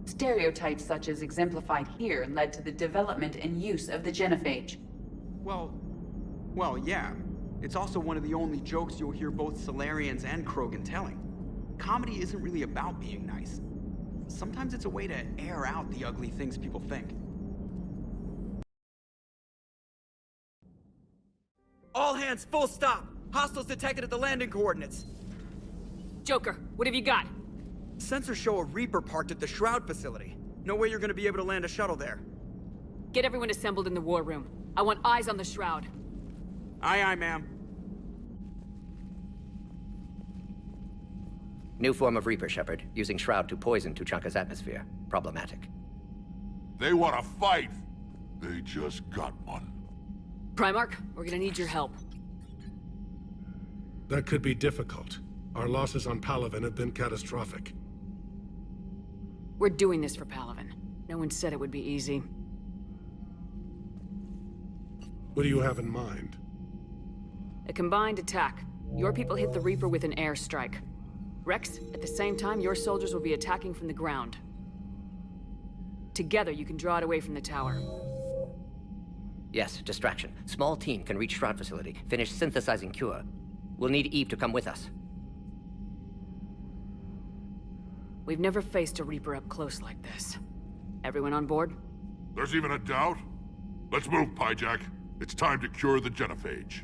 Speaker 5: Stereotypes such as exemplified here led to the development and use of the genophage.
Speaker 16: Well, yeah. It's also one of the only jokes you'll hear both Solarians and Krogan telling. Comedy isn't really about being nice. Sometimes it's a way to air out the ugly things people think. All hands, full stop! Hostiles detected at the landing coordinates.
Speaker 2: Joker, what have you got?
Speaker 16: Sensors show a Reaper parked at the Shroud facility. No way you're gonna be able to land a shuttle there.
Speaker 2: Get everyone assembled in the war room. I want eyes on the Shroud.
Speaker 16: Aye, ma'am.
Speaker 20: New form of Reaper, Shepard. Using Shroud to poison Tuchanka's atmosphere. Problematic.
Speaker 14: They want to fight. They just got one.
Speaker 2: Primarch, we're gonna need your help.
Speaker 8: That could be difficult. Our losses on Palaven have been catastrophic.
Speaker 2: We're doing this for Palaven. No one said it would be easy.
Speaker 8: What do you have in mind?
Speaker 2: A combined attack. Your people hit the Reaper with an airstrike. Rex, at the same time, your soldiers will be attacking from the ground. Together, you can draw it away from the tower.
Speaker 20: Yes, distraction. Small team can reach Shroud facility, finish synthesizing cure. We'll need Eve to come with us.
Speaker 2: We've never faced a Reaper up close like this. Everyone on board?
Speaker 14: There's even a doubt? Let's move, Pyjack. It's time to cure the genophage.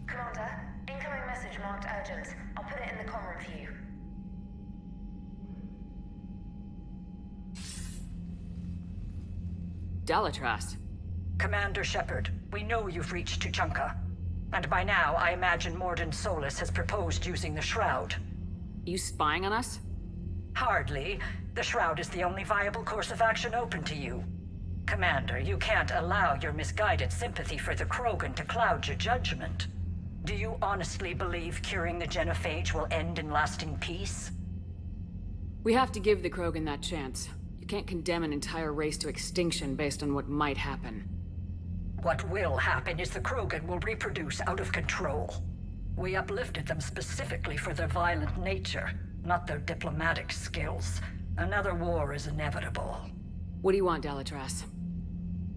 Speaker 10: Commander, incoming message marked urgent. I'll put it in the comm room for you.
Speaker 2: Dalatras.
Speaker 21: Commander Shepard, we know you've reached Tuchanka. And by now, I imagine Morden Solus has proposed using the Shroud.
Speaker 2: You spying on us?
Speaker 21: Hardly. The Shroud is the only viable course of action open to you. Commander, you can't allow your misguided sympathy for the Krogan to cloud your judgment. Do you honestly believe curing the genophage will end in lasting peace?
Speaker 2: We have to give the Krogan that chance. You can't condemn an entire race to extinction based on what might happen.
Speaker 21: What will happen is the Krogan will reproduce out of control. We uplifted them specifically for their violent nature, not their diplomatic skills. Another war is inevitable.
Speaker 2: What do you want, Dalatras?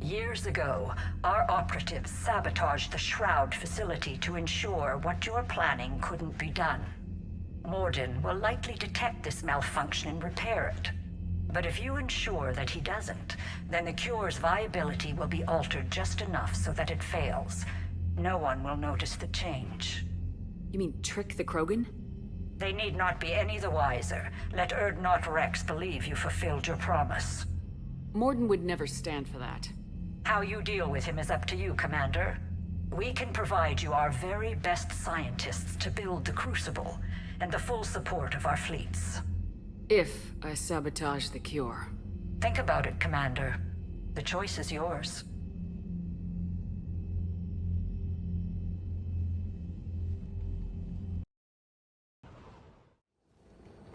Speaker 21: Years ago, our operatives sabotaged the Shroud facility to ensure what you're planning couldn't be done. Morden will likely detect this malfunction and repair it. But if you ensure that he doesn't, then the cure's viability will be altered just enough so that it fails. No one will notice the change.
Speaker 2: You mean trick the Krogan?
Speaker 21: They need not be any the wiser. Let Urdnot Rex believe you fulfilled your promise.
Speaker 2: Morden would never stand for that.
Speaker 21: How you deal with him is up to you, Commander. We can provide you our very best scientists to build the Crucible, and the full support of our fleets.
Speaker 2: If I sabotage the cure.
Speaker 21: Think about it, Commander. The choice is yours.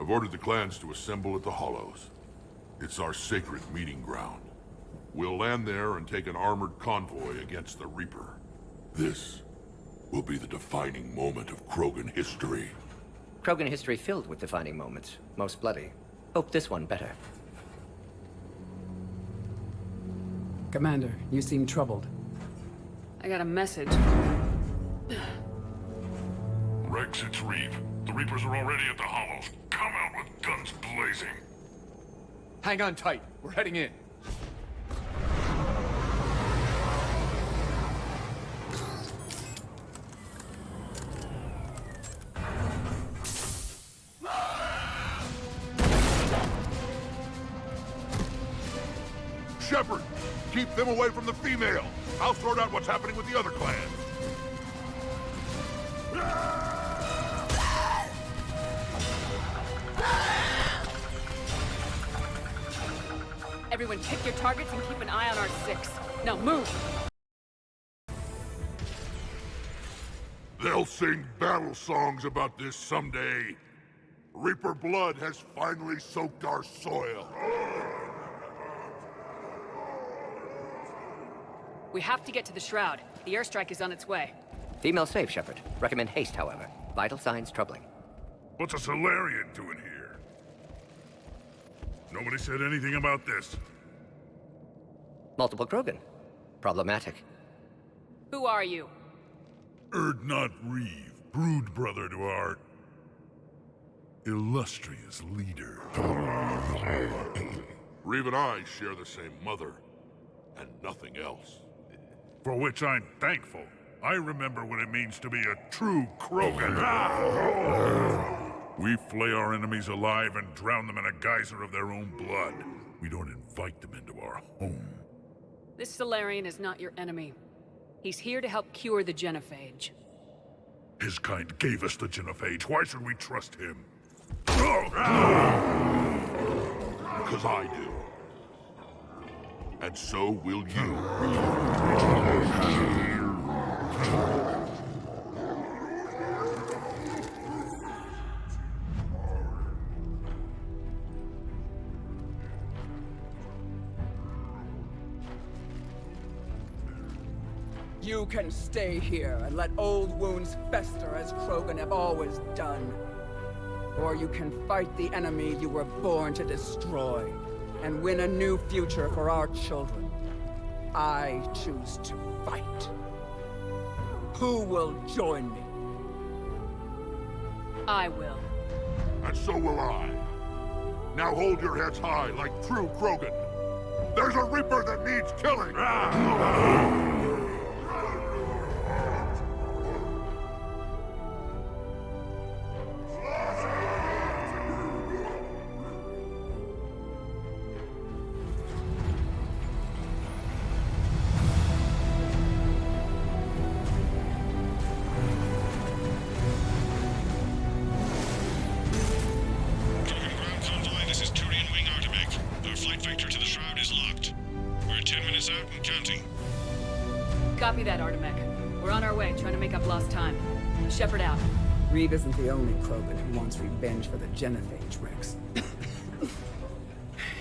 Speaker 14: I've ordered the clans to assemble at the Hollows. It's our sacred meeting ground. We'll land there and take an armored convoy against the Reaper. This will be the defining moment of Krogan history.
Speaker 20: Krogan history filled with defining moments, most bloody. Hope this one better.
Speaker 22: Commander, you seem troubled.
Speaker 2: I got a message.
Speaker 14: Rex, it's Reeve. The Reapers are already at the Hollows. Come out with guns blazing.
Speaker 13: Hang on tight. We're heading in.
Speaker 14: Shepard, keep them away from the female. I'll sort out what's happening with the other clans.
Speaker 2: Everyone pick your targets and keep an eye on our 6. Now move!
Speaker 14: They'll sing battle songs about this someday. Reaper blood has finally soaked our soil.
Speaker 2: We have to get to the Shroud. The airstrike is on its way.
Speaker 20: Female safe, Shepard. Recommend haste, however. Vital signs troubling.
Speaker 14: What's a Solarian doing here? Nobody said anything about this.
Speaker 20: Multiple Krogan. Problematic.
Speaker 2: Who are you?
Speaker 14: Urdnot Reeve, brood brother to our illustrious leader. Reeve and I share the same mother, and nothing else. For which I'm thankful. I remember what it means to be a true Krogan. We flay our enemies alive and drown them in a geyser of their own blood. We don't invite them into our home.
Speaker 2: This Solarian is not your enemy. He's here to help cure the genophage.
Speaker 14: His kind gave us the genophage. Why should we trust him? Because I do. And so will you.
Speaker 6: You can stay here and let old wounds fester as Krogan have always done. Or you can fight the enemy you were born to destroy, and win a new future for our children. I choose to fight. Who will join me?
Speaker 2: I will.
Speaker 14: And so will I. Now hold your heads high like true Krogan. There's a Reaper that needs killing!
Speaker 2: Copy that, Artemech. We're on our way, trying to make up lost time. Shepard out.
Speaker 22: Reed isn't the only Krogan who wants revenge for the Genophage, Rex.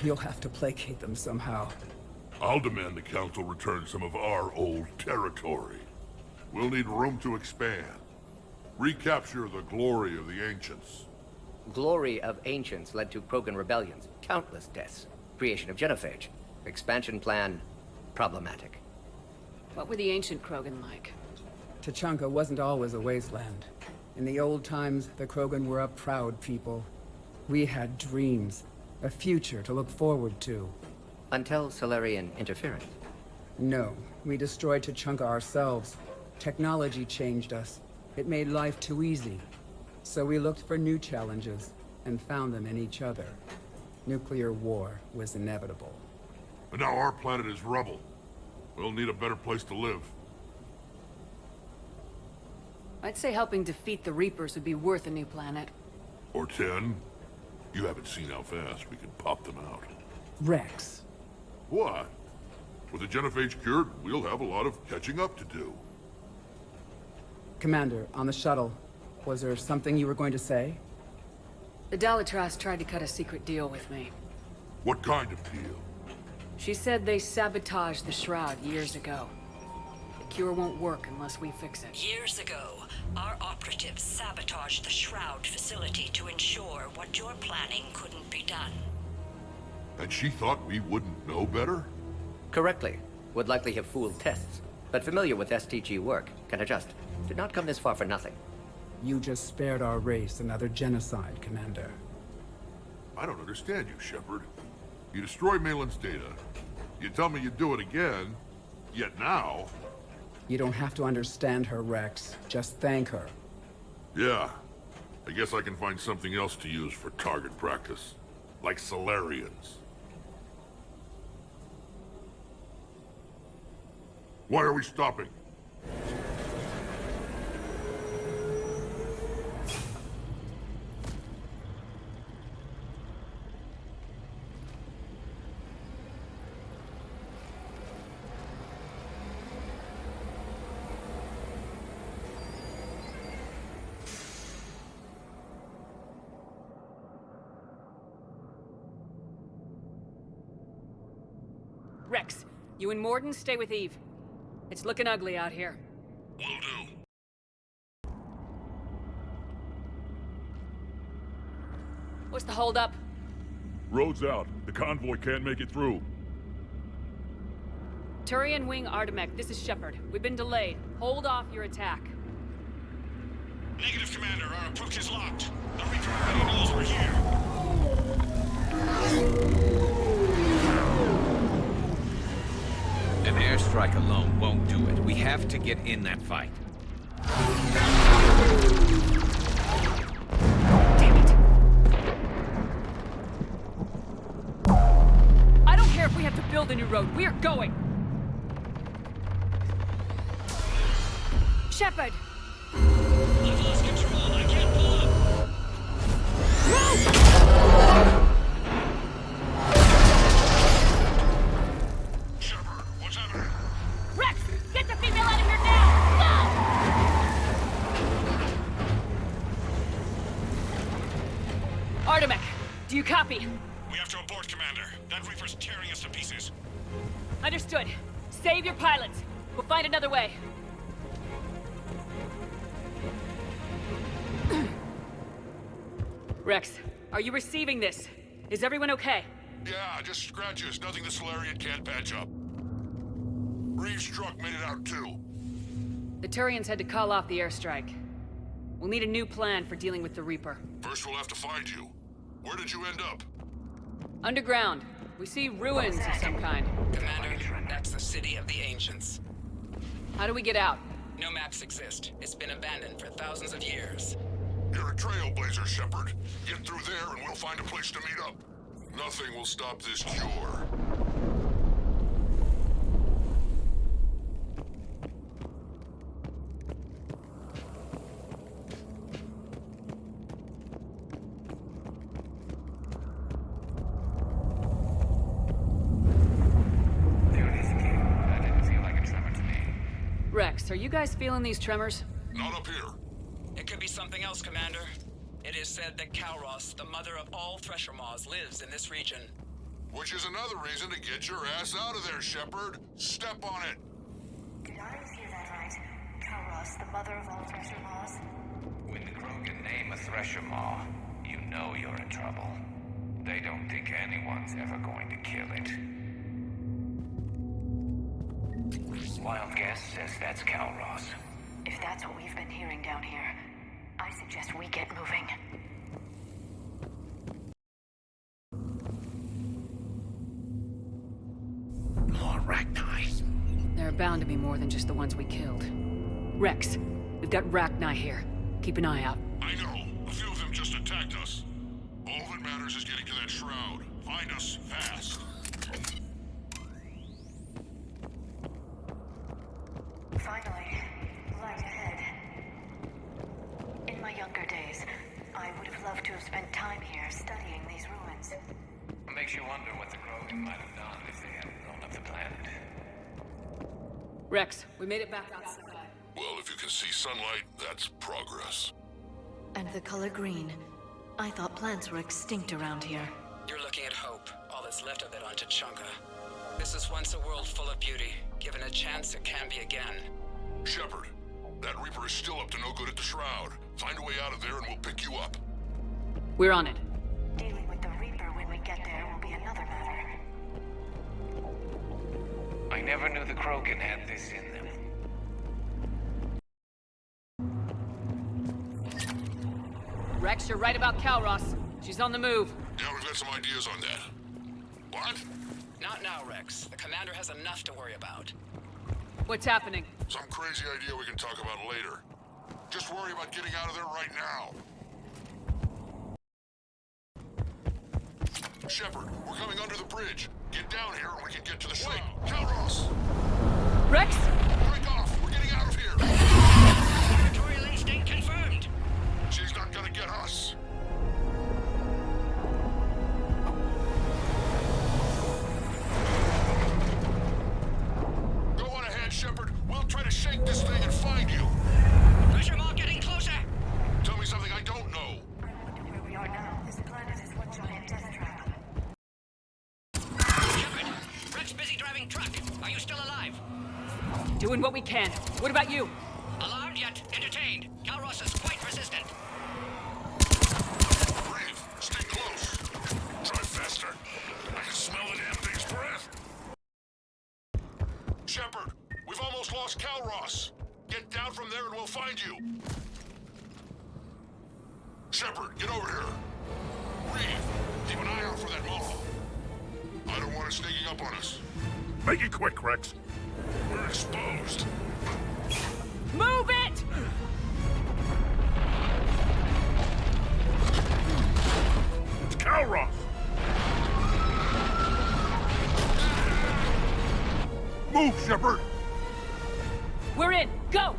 Speaker 22: You'll have to placate them somehow.
Speaker 14: I'll demand the Council return some of our old territory. We'll need room to expand. Recapture the glory of the Ancients.
Speaker 20: Glory of Ancients led to Krogan rebellions, countless deaths, creation of Genophage. Expansion plan, problematic.
Speaker 2: What were the ancient Krogan like?
Speaker 22: Tuchanka wasn't always a wasteland. In the old times, the Krogan were a proud people. We had dreams, a future to look forward to.
Speaker 20: Until Solarian interference?
Speaker 22: No, we destroyed Tuchanka ourselves. Technology changed us. It made life too easy. So we looked for new challenges, and found them in each other. Nuclear war was inevitable.
Speaker 14: And now our planet is rubble. We'll need a better place to live.
Speaker 2: I'd say helping defeat the Reapers would be worth a new planet.
Speaker 14: Or 10. You haven't seen how fast we can pop them out.
Speaker 22: Rex.
Speaker 14: What? With the Genophage cured, we'll have a lot of catching up to do.
Speaker 22: Commander, on the shuttle, was there something you were going to say?
Speaker 2: The Dalitras tried to cut a secret deal with me.
Speaker 14: What kind of deal?
Speaker 2: She said they sabotaged the Shroud years ago. The cure won't work unless we fix it.
Speaker 21: Years ago, our operatives sabotaged the Shroud facility to ensure what you're planning couldn't be done.
Speaker 14: And she thought we wouldn't know better?
Speaker 20: Correctly. Would likely have fooled tests. But familiar with STG work, can adjust. Did not come this far for nothing.
Speaker 22: You just spared our race another genocide, Commander.
Speaker 14: I don't understand you, Shepard. You destroy Malin's data. You tell me you'd do it again. Yet now...
Speaker 22: You don't have to understand her, Rex. Just thank her.
Speaker 14: Yeah. I guess I can find something else to use for target practice. Like Solarians. Why are we stopping?
Speaker 2: Rex, you and Morden stay with Eve. It's looking ugly out here.
Speaker 14: Will do.
Speaker 2: What's the holdup?
Speaker 12: Road's out. The convoy can't make it through.
Speaker 2: Turian Wing Artemech, this is Shepard. We've been delayed. Hold off your attack.
Speaker 18: Negative, Commander. Our approach is locked. The Reaper already knows we're here.
Speaker 3: An airstrike alone won't do it. We have to get in that fight.
Speaker 2: Damn it! I don't care if we have to build a new road. We are going! Shepard!
Speaker 18: I've lost control. I can't pull up.
Speaker 2: Rex! Get the female out of here now! Go! Copy.
Speaker 9: We have to abort, Commander. That Reaper's tearing us to pieces.
Speaker 2: Understood. Save your pilots. We'll find another way. Rex, are you receiving this? Is everyone okay?
Speaker 19: Yeah, just scratches. Nothing the Solarian can't patch up. Reeves' truck made it out too.
Speaker 2: The Turians had to call off the airstrike. We'll need a new plan for dealing with the Reaper.
Speaker 19: First we'll have to find you. Where did you end up?
Speaker 2: Underground. We see ruins of some kind.
Speaker 15: Commander, that's the City of the Ancients.
Speaker 2: How do we get out?
Speaker 15: No maps exist. It's been abandoned for thousands of years.
Speaker 19: You're a trailblazer, Shepard. Get through there and we'll find a place to meet up. Nothing will stop this cure.
Speaker 2: Rex, are you guys feeling these tremors?
Speaker 19: Not up here.
Speaker 15: It could be something else, Commander. It is said that Garrus, the mother of all Thresher Maws, lives in this region.
Speaker 19: Which is another reason to get your ass out of there, Shepard. Step on it.
Speaker 21: Did I hear that right? Garrus, the mother of all Thresher Maws?
Speaker 4: When the Krogan name a Thresher Maw, you know you're in trouble. They don't think anyone's ever going to kill it. Wild guess says that's Garrus.
Speaker 21: If that's what we've been hearing down here, I suggest we get moving.
Speaker 3: More Rachni.
Speaker 2: There are bound to be more than just the ones we killed. Rex, we've got Rachni here. Keep an eye out.
Speaker 19: I know. A few of them just attacked us. All that matters is getting to that shroud. Find us fast.
Speaker 21: Finally, light ahead. In my younger days, I would have loved to have spent time here studying these ruins.
Speaker 4: It makes you wonder what the Krogan might have done if they hadn't blown up the planet.
Speaker 2: Rex, we made it back outside.
Speaker 19: Well, if you can see sunlight, that's progress.
Speaker 11: And the color green. I thought plants were extinct around here.
Speaker 15: You're looking at hope, all that's left of it on Tuchanka. This is once a world full of beauty. Given a chance, it can be again.
Speaker 19: Shepard, that Reaper is still up to no good at the Shroud. Find a way out of there and we'll pick you up.
Speaker 2: We're on it.
Speaker 21: Dealing with the Reaper when we get there will be another matter.
Speaker 4: I never knew the Krogan had this in them.
Speaker 2: Rex, you're right about Garrus. She's on the move.
Speaker 19: Yeah, we've got some ideas on that. What?
Speaker 15: Not now, Rex. The commander has enough to worry about.
Speaker 2: What's happening?
Speaker 19: Some crazy idea we can talk about later. Just worry about getting out of there right now. Shepard, we're coming under the bridge. Get down here and we can get to the ship. Wait, Garrus!
Speaker 2: Rex?
Speaker 19: Break off! We're getting out of here!
Speaker 4: Territorial instinct confirmed!
Speaker 19: She's not gonna get us. Go on ahead, Shepard. We'll try to shake this thing and find you.
Speaker 4: Pressure mark getting closer!
Speaker 19: Tell me something I don't know.
Speaker 21: I wonder where we are now. This planet is one giant death trap.
Speaker 4: Shepard, Rex busy driving truck. Are you still alive?
Speaker 2: Doing what we can. What about you?
Speaker 4: Alarmed yet? Entertained. Garrus is quite resistant.
Speaker 19: Breathe. Stay close. Drive faster. I can smell the damn thing's breath. Shepard, we've almost lost Garrus. Get down from there and we'll find you. Shepard, get over here. Breathe. Keep an eye out for that mole. I don't want it sneaking up on us.
Speaker 12: Make it quick, Rex.
Speaker 19: We're exposed.
Speaker 2: Move it!
Speaker 12: It's Garrus! Move, Shepard!
Speaker 2: We're in. Go!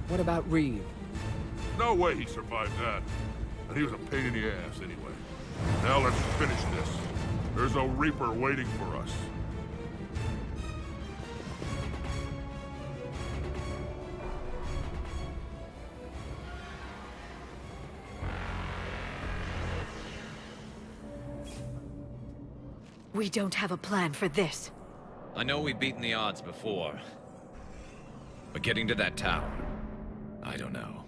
Speaker 6: What about Reeve?
Speaker 12: No way he survived that. And he was a pain in the ass anyway. Now let's finish this. There's a Reaper waiting for us.
Speaker 11: We don't have a plan for this.
Speaker 3: I know we've beaten the odds before. But getting to that tower, I don't know.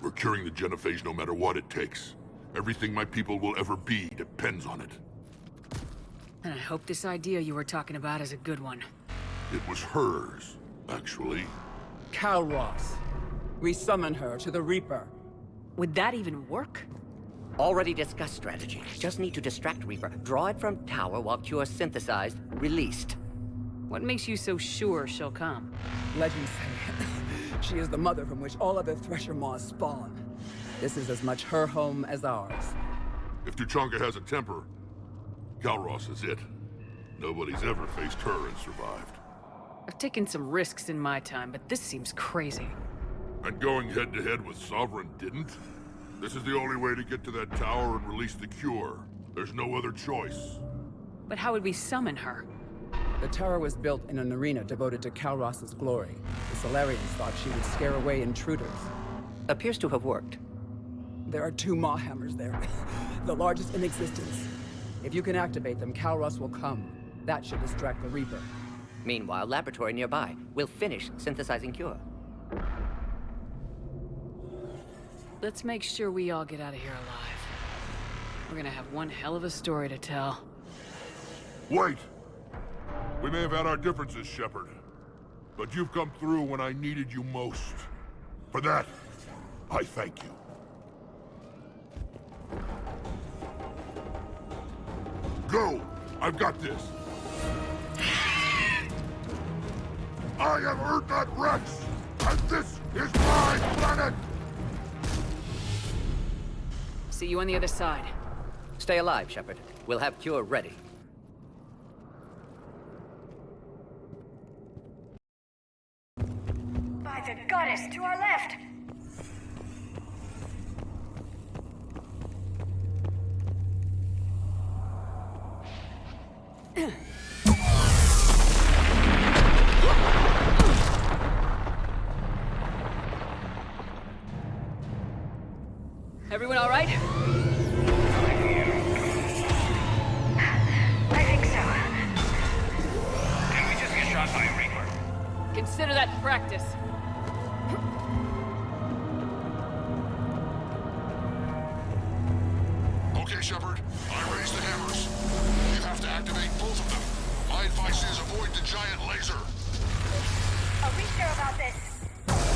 Speaker 12: We're curing the genophage no matter what it takes. Everything my people will ever be depends on it.
Speaker 2: And I hope this idea you were talking about is a good one.
Speaker 12: It was hers, actually.
Speaker 6: Garrus. We summon her to the Reaper.
Speaker 2: Would that even work?
Speaker 20: Already discussed strategy. Just need to distract Reaper. Draw it from tower while Cure synthesized, released.
Speaker 2: What makes you so sure she'll come?
Speaker 6: Legends say she is the mother from which all other Thresher Maws spawn. This is as much her home as ours.
Speaker 12: If Tuchanka has a temper, Garrus is it. Nobody's ever faced her and survived.
Speaker 2: I've taken some risks in my time, but this seems crazy.
Speaker 12: And going head-to-head with Sovereign didn't? This is the only way to get to that tower and release the cure. There's no other choice.
Speaker 2: But how would we summon her?
Speaker 22: The tower was built in an arena devoted to Kalros's glory. The Solarians thought she would scare away intruders.
Speaker 20: Appears to have worked.
Speaker 22: There are 2 Maw hammers there, the largest in existence. If you can activate them, Garrus will come. That should distract the Reaper.
Speaker 20: Meanwhile, laboratory nearby. We'll finish synthesizing Cure.
Speaker 2: Let's make sure we all get out of here alive. We're gonna have one hell of a story to tell.
Speaker 12: Wait! We may have had our differences, Shepard. But you've come through when I needed you most. For that, I thank you. Go! I've got this! I have earned that Rex! And this is my planet!
Speaker 2: See you on the other side.
Speaker 20: Stay alive, Shepard. We'll have Cure ready.
Speaker 21: By the goddess, to our left!
Speaker 2: Everyone all right?
Speaker 21: I think so.
Speaker 4: Can we just get shot by a Reaper?
Speaker 2: Consider that practice.
Speaker 12: Okay, Shepard. I raised the hammers. You have to activate both of them. My advice is avoid the giant laser.
Speaker 21: Are we sure about this?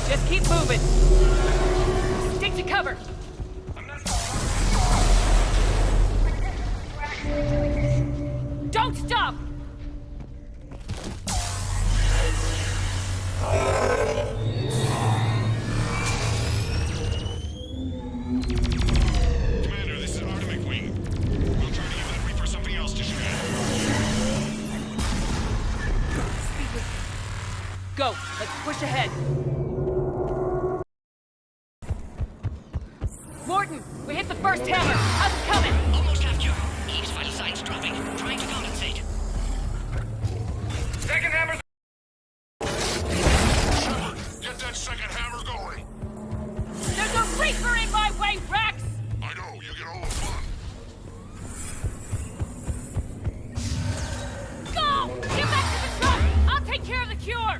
Speaker 2: Just keep moving. Stick to cover. Don't stop!
Speaker 9: Commander, this is Artemic Wing. We'll try to give that Reaper something else to shoot at.
Speaker 2: Go, let's push ahead. Morton, we hit the first hammer. How's it coming?
Speaker 20: Almost have Cure. Eve's vital signs dropping. Trying to compensate.
Speaker 4: Second hammer's...
Speaker 12: Shepard, get that second hammer going.
Speaker 2: There's a Reaper in my way, Rex!
Speaker 12: I know, you get all the fun.
Speaker 2: Go! Get back to the truck! I'll take care of the cure!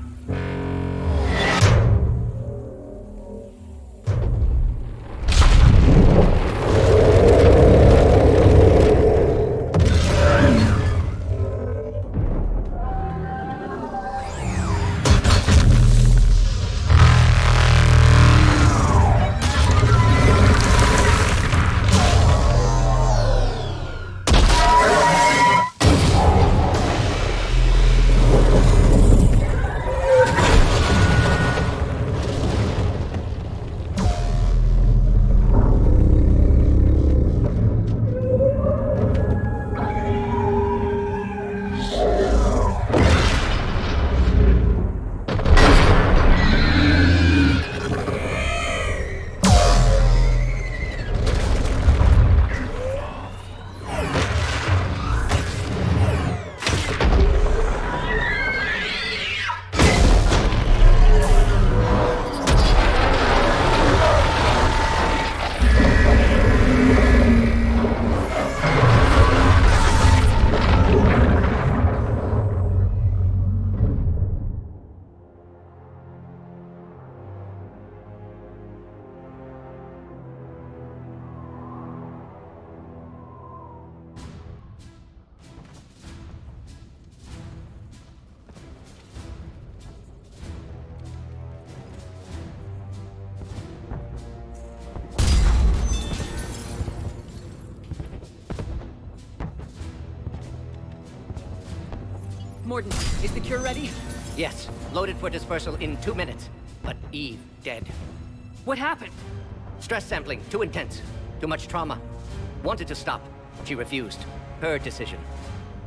Speaker 2: Morden, is the cure ready?
Speaker 20: Yes, loaded for dispersal in 2 minutes. But Eve, dead.
Speaker 2: What happened?
Speaker 20: Stress sampling, too intense. Too much trauma. Wanted to stop. She refused. Her decision.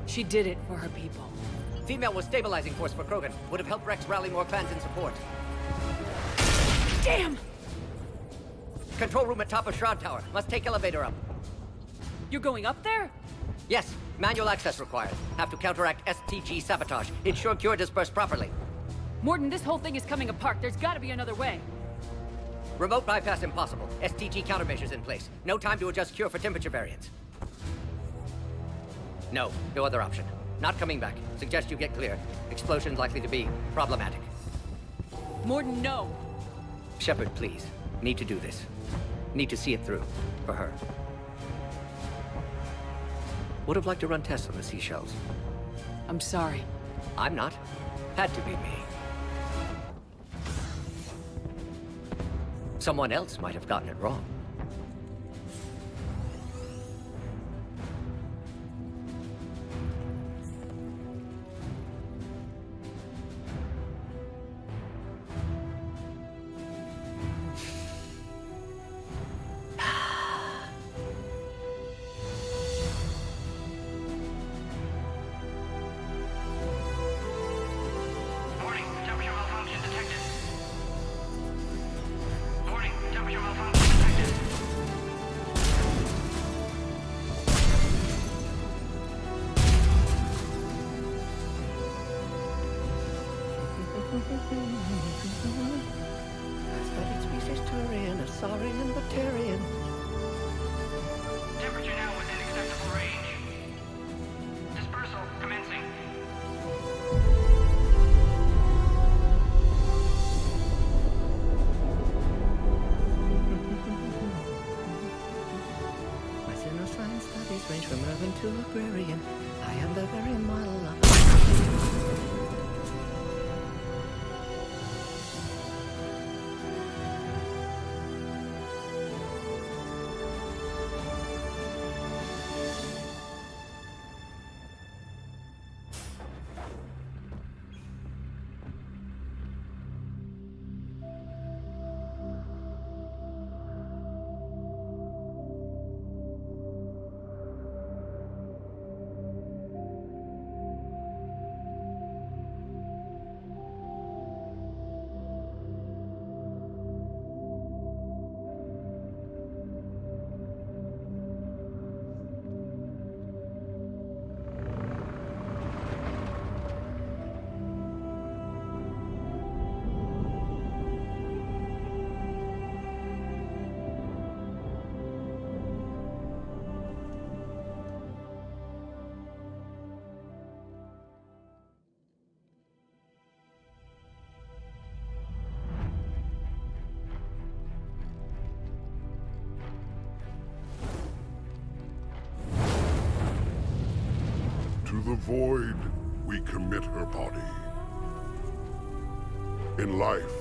Speaker 2: She did it for her people.
Speaker 20: Female was stabilizing force for Krogan. Would have helped Rex rally more clans in support.
Speaker 2: Damn!
Speaker 20: Control room at top of Shroud Tower. Must take elevator up.
Speaker 2: You're going up there?
Speaker 20: Yes, manual access required. Have to counteract STG sabotage. Ensure cure dispersed properly.
Speaker 2: Morden, this whole thing is coming apart. There's gotta be another way.
Speaker 20: Remote bypass impossible. STG countermeasures in place. No time to adjust cure for temperature variance. No other option. Not coming back. Suggest you get clear. Explosion's likely to be problematic.
Speaker 2: Morden, no!
Speaker 20: Shepard, please. Need to do this. Need to see it through. For her. Would have liked to run tests on the seashells.
Speaker 2: I'm sorry.
Speaker 20: I'm not. Had to be me. Someone else might have gotten it wrong.
Speaker 1: Temperature now within acceptable range. Dispersal commencing.
Speaker 20: My pseudoscience studies range from urban to agrarian. I am the very model of...
Speaker 12: To the void, we commit her body. In life,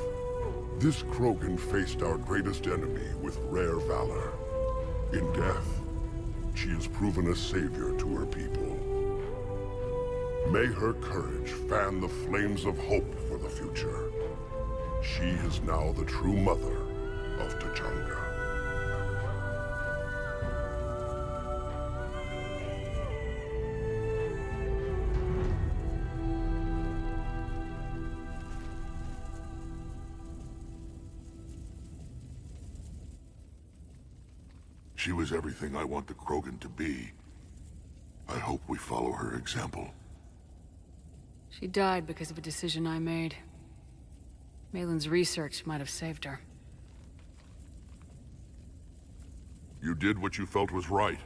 Speaker 12: this Krogan faced our greatest enemy with rare valor. In death, she has proven a savior to her people. May her courage fan the flames of hope for the future. She is now the true mother of Tuchanka. She was everything I want the Krogan to be. I hope we follow her example.
Speaker 2: She died because of a decision I made. Malin's research might have saved her.
Speaker 12: You did what you felt was right.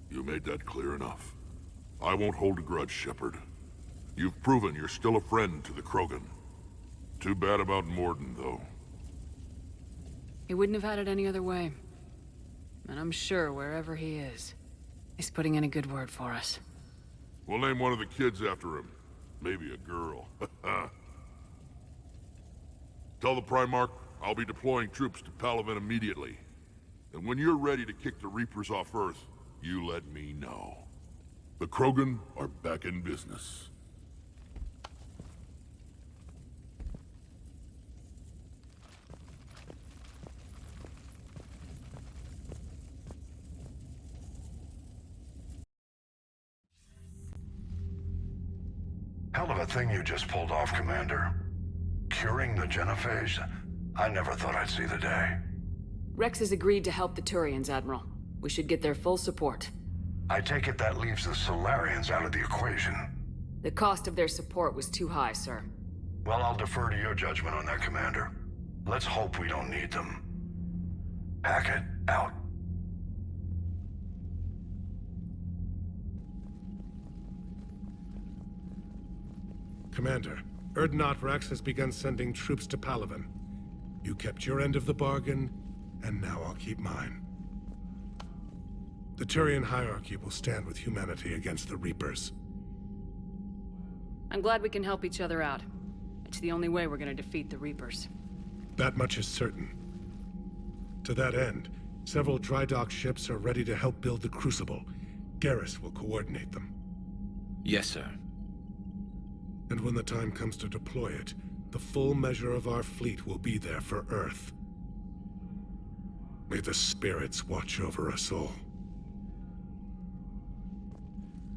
Speaker 12: You made that clear enough. I won't hold a grudge, Shepard. You've proven you're still a friend to the Krogan. Too bad about Morden, though.
Speaker 2: He wouldn't have had it any other way. And I'm sure wherever he is, he's putting in a good word for us.
Speaker 12: We'll name one of the kids after him. Maybe a girl. Tell the Primarch I'll be deploying troops to Palaven immediately. And when you're ready to kick the Reapers off Earth, you let me know. The Krogan are back in business.
Speaker 7: Hell of a thing you just pulled off, Commander. Curing the genophage? I never thought I'd see the day.
Speaker 2: Rex has agreed to help the Turians, Admiral. We should get their full support.
Speaker 7: I take it that leaves the Solarians out of the equation.
Speaker 2: The cost of their support was too high, sir.
Speaker 7: Well, I'll defer to your judgment on that, Commander. Let's hope we don't need them. Hackett, out.
Speaker 8: Commander, Erdnot Rex has begun sending troops to Palaven. You kept your end of the bargain, and now I'll keep mine. The Turian hierarchy will stand with humanity against the Reapers.
Speaker 2: I'm glad we can help each other out. It's the only way we're gonna defeat the Reapers.
Speaker 8: That much is certain. To that end, several dry dock ships are ready to help build the Crucible. Garrus will coordinate them.
Speaker 3: Yes, sir.
Speaker 8: And when the time comes to deploy it, the full measure of our fleet will be there for Earth. May the spirits watch over us all.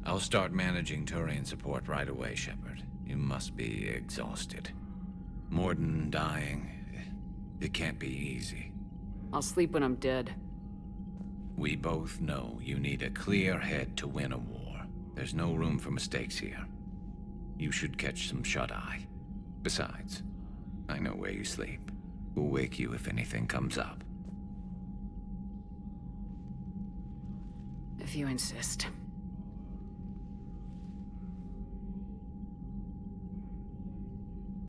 Speaker 3: I'll start managing Turian support right away, Shepard. You must be exhausted. Morden dying. It can't be easy.
Speaker 2: I'll sleep when I'm dead.
Speaker 3: We both know you need a clear head to win a war. There's no room for mistakes here. You should catch some shut-eye. Besides, I know where you sleep. We'll wake you if anything comes up.
Speaker 2: If you insist.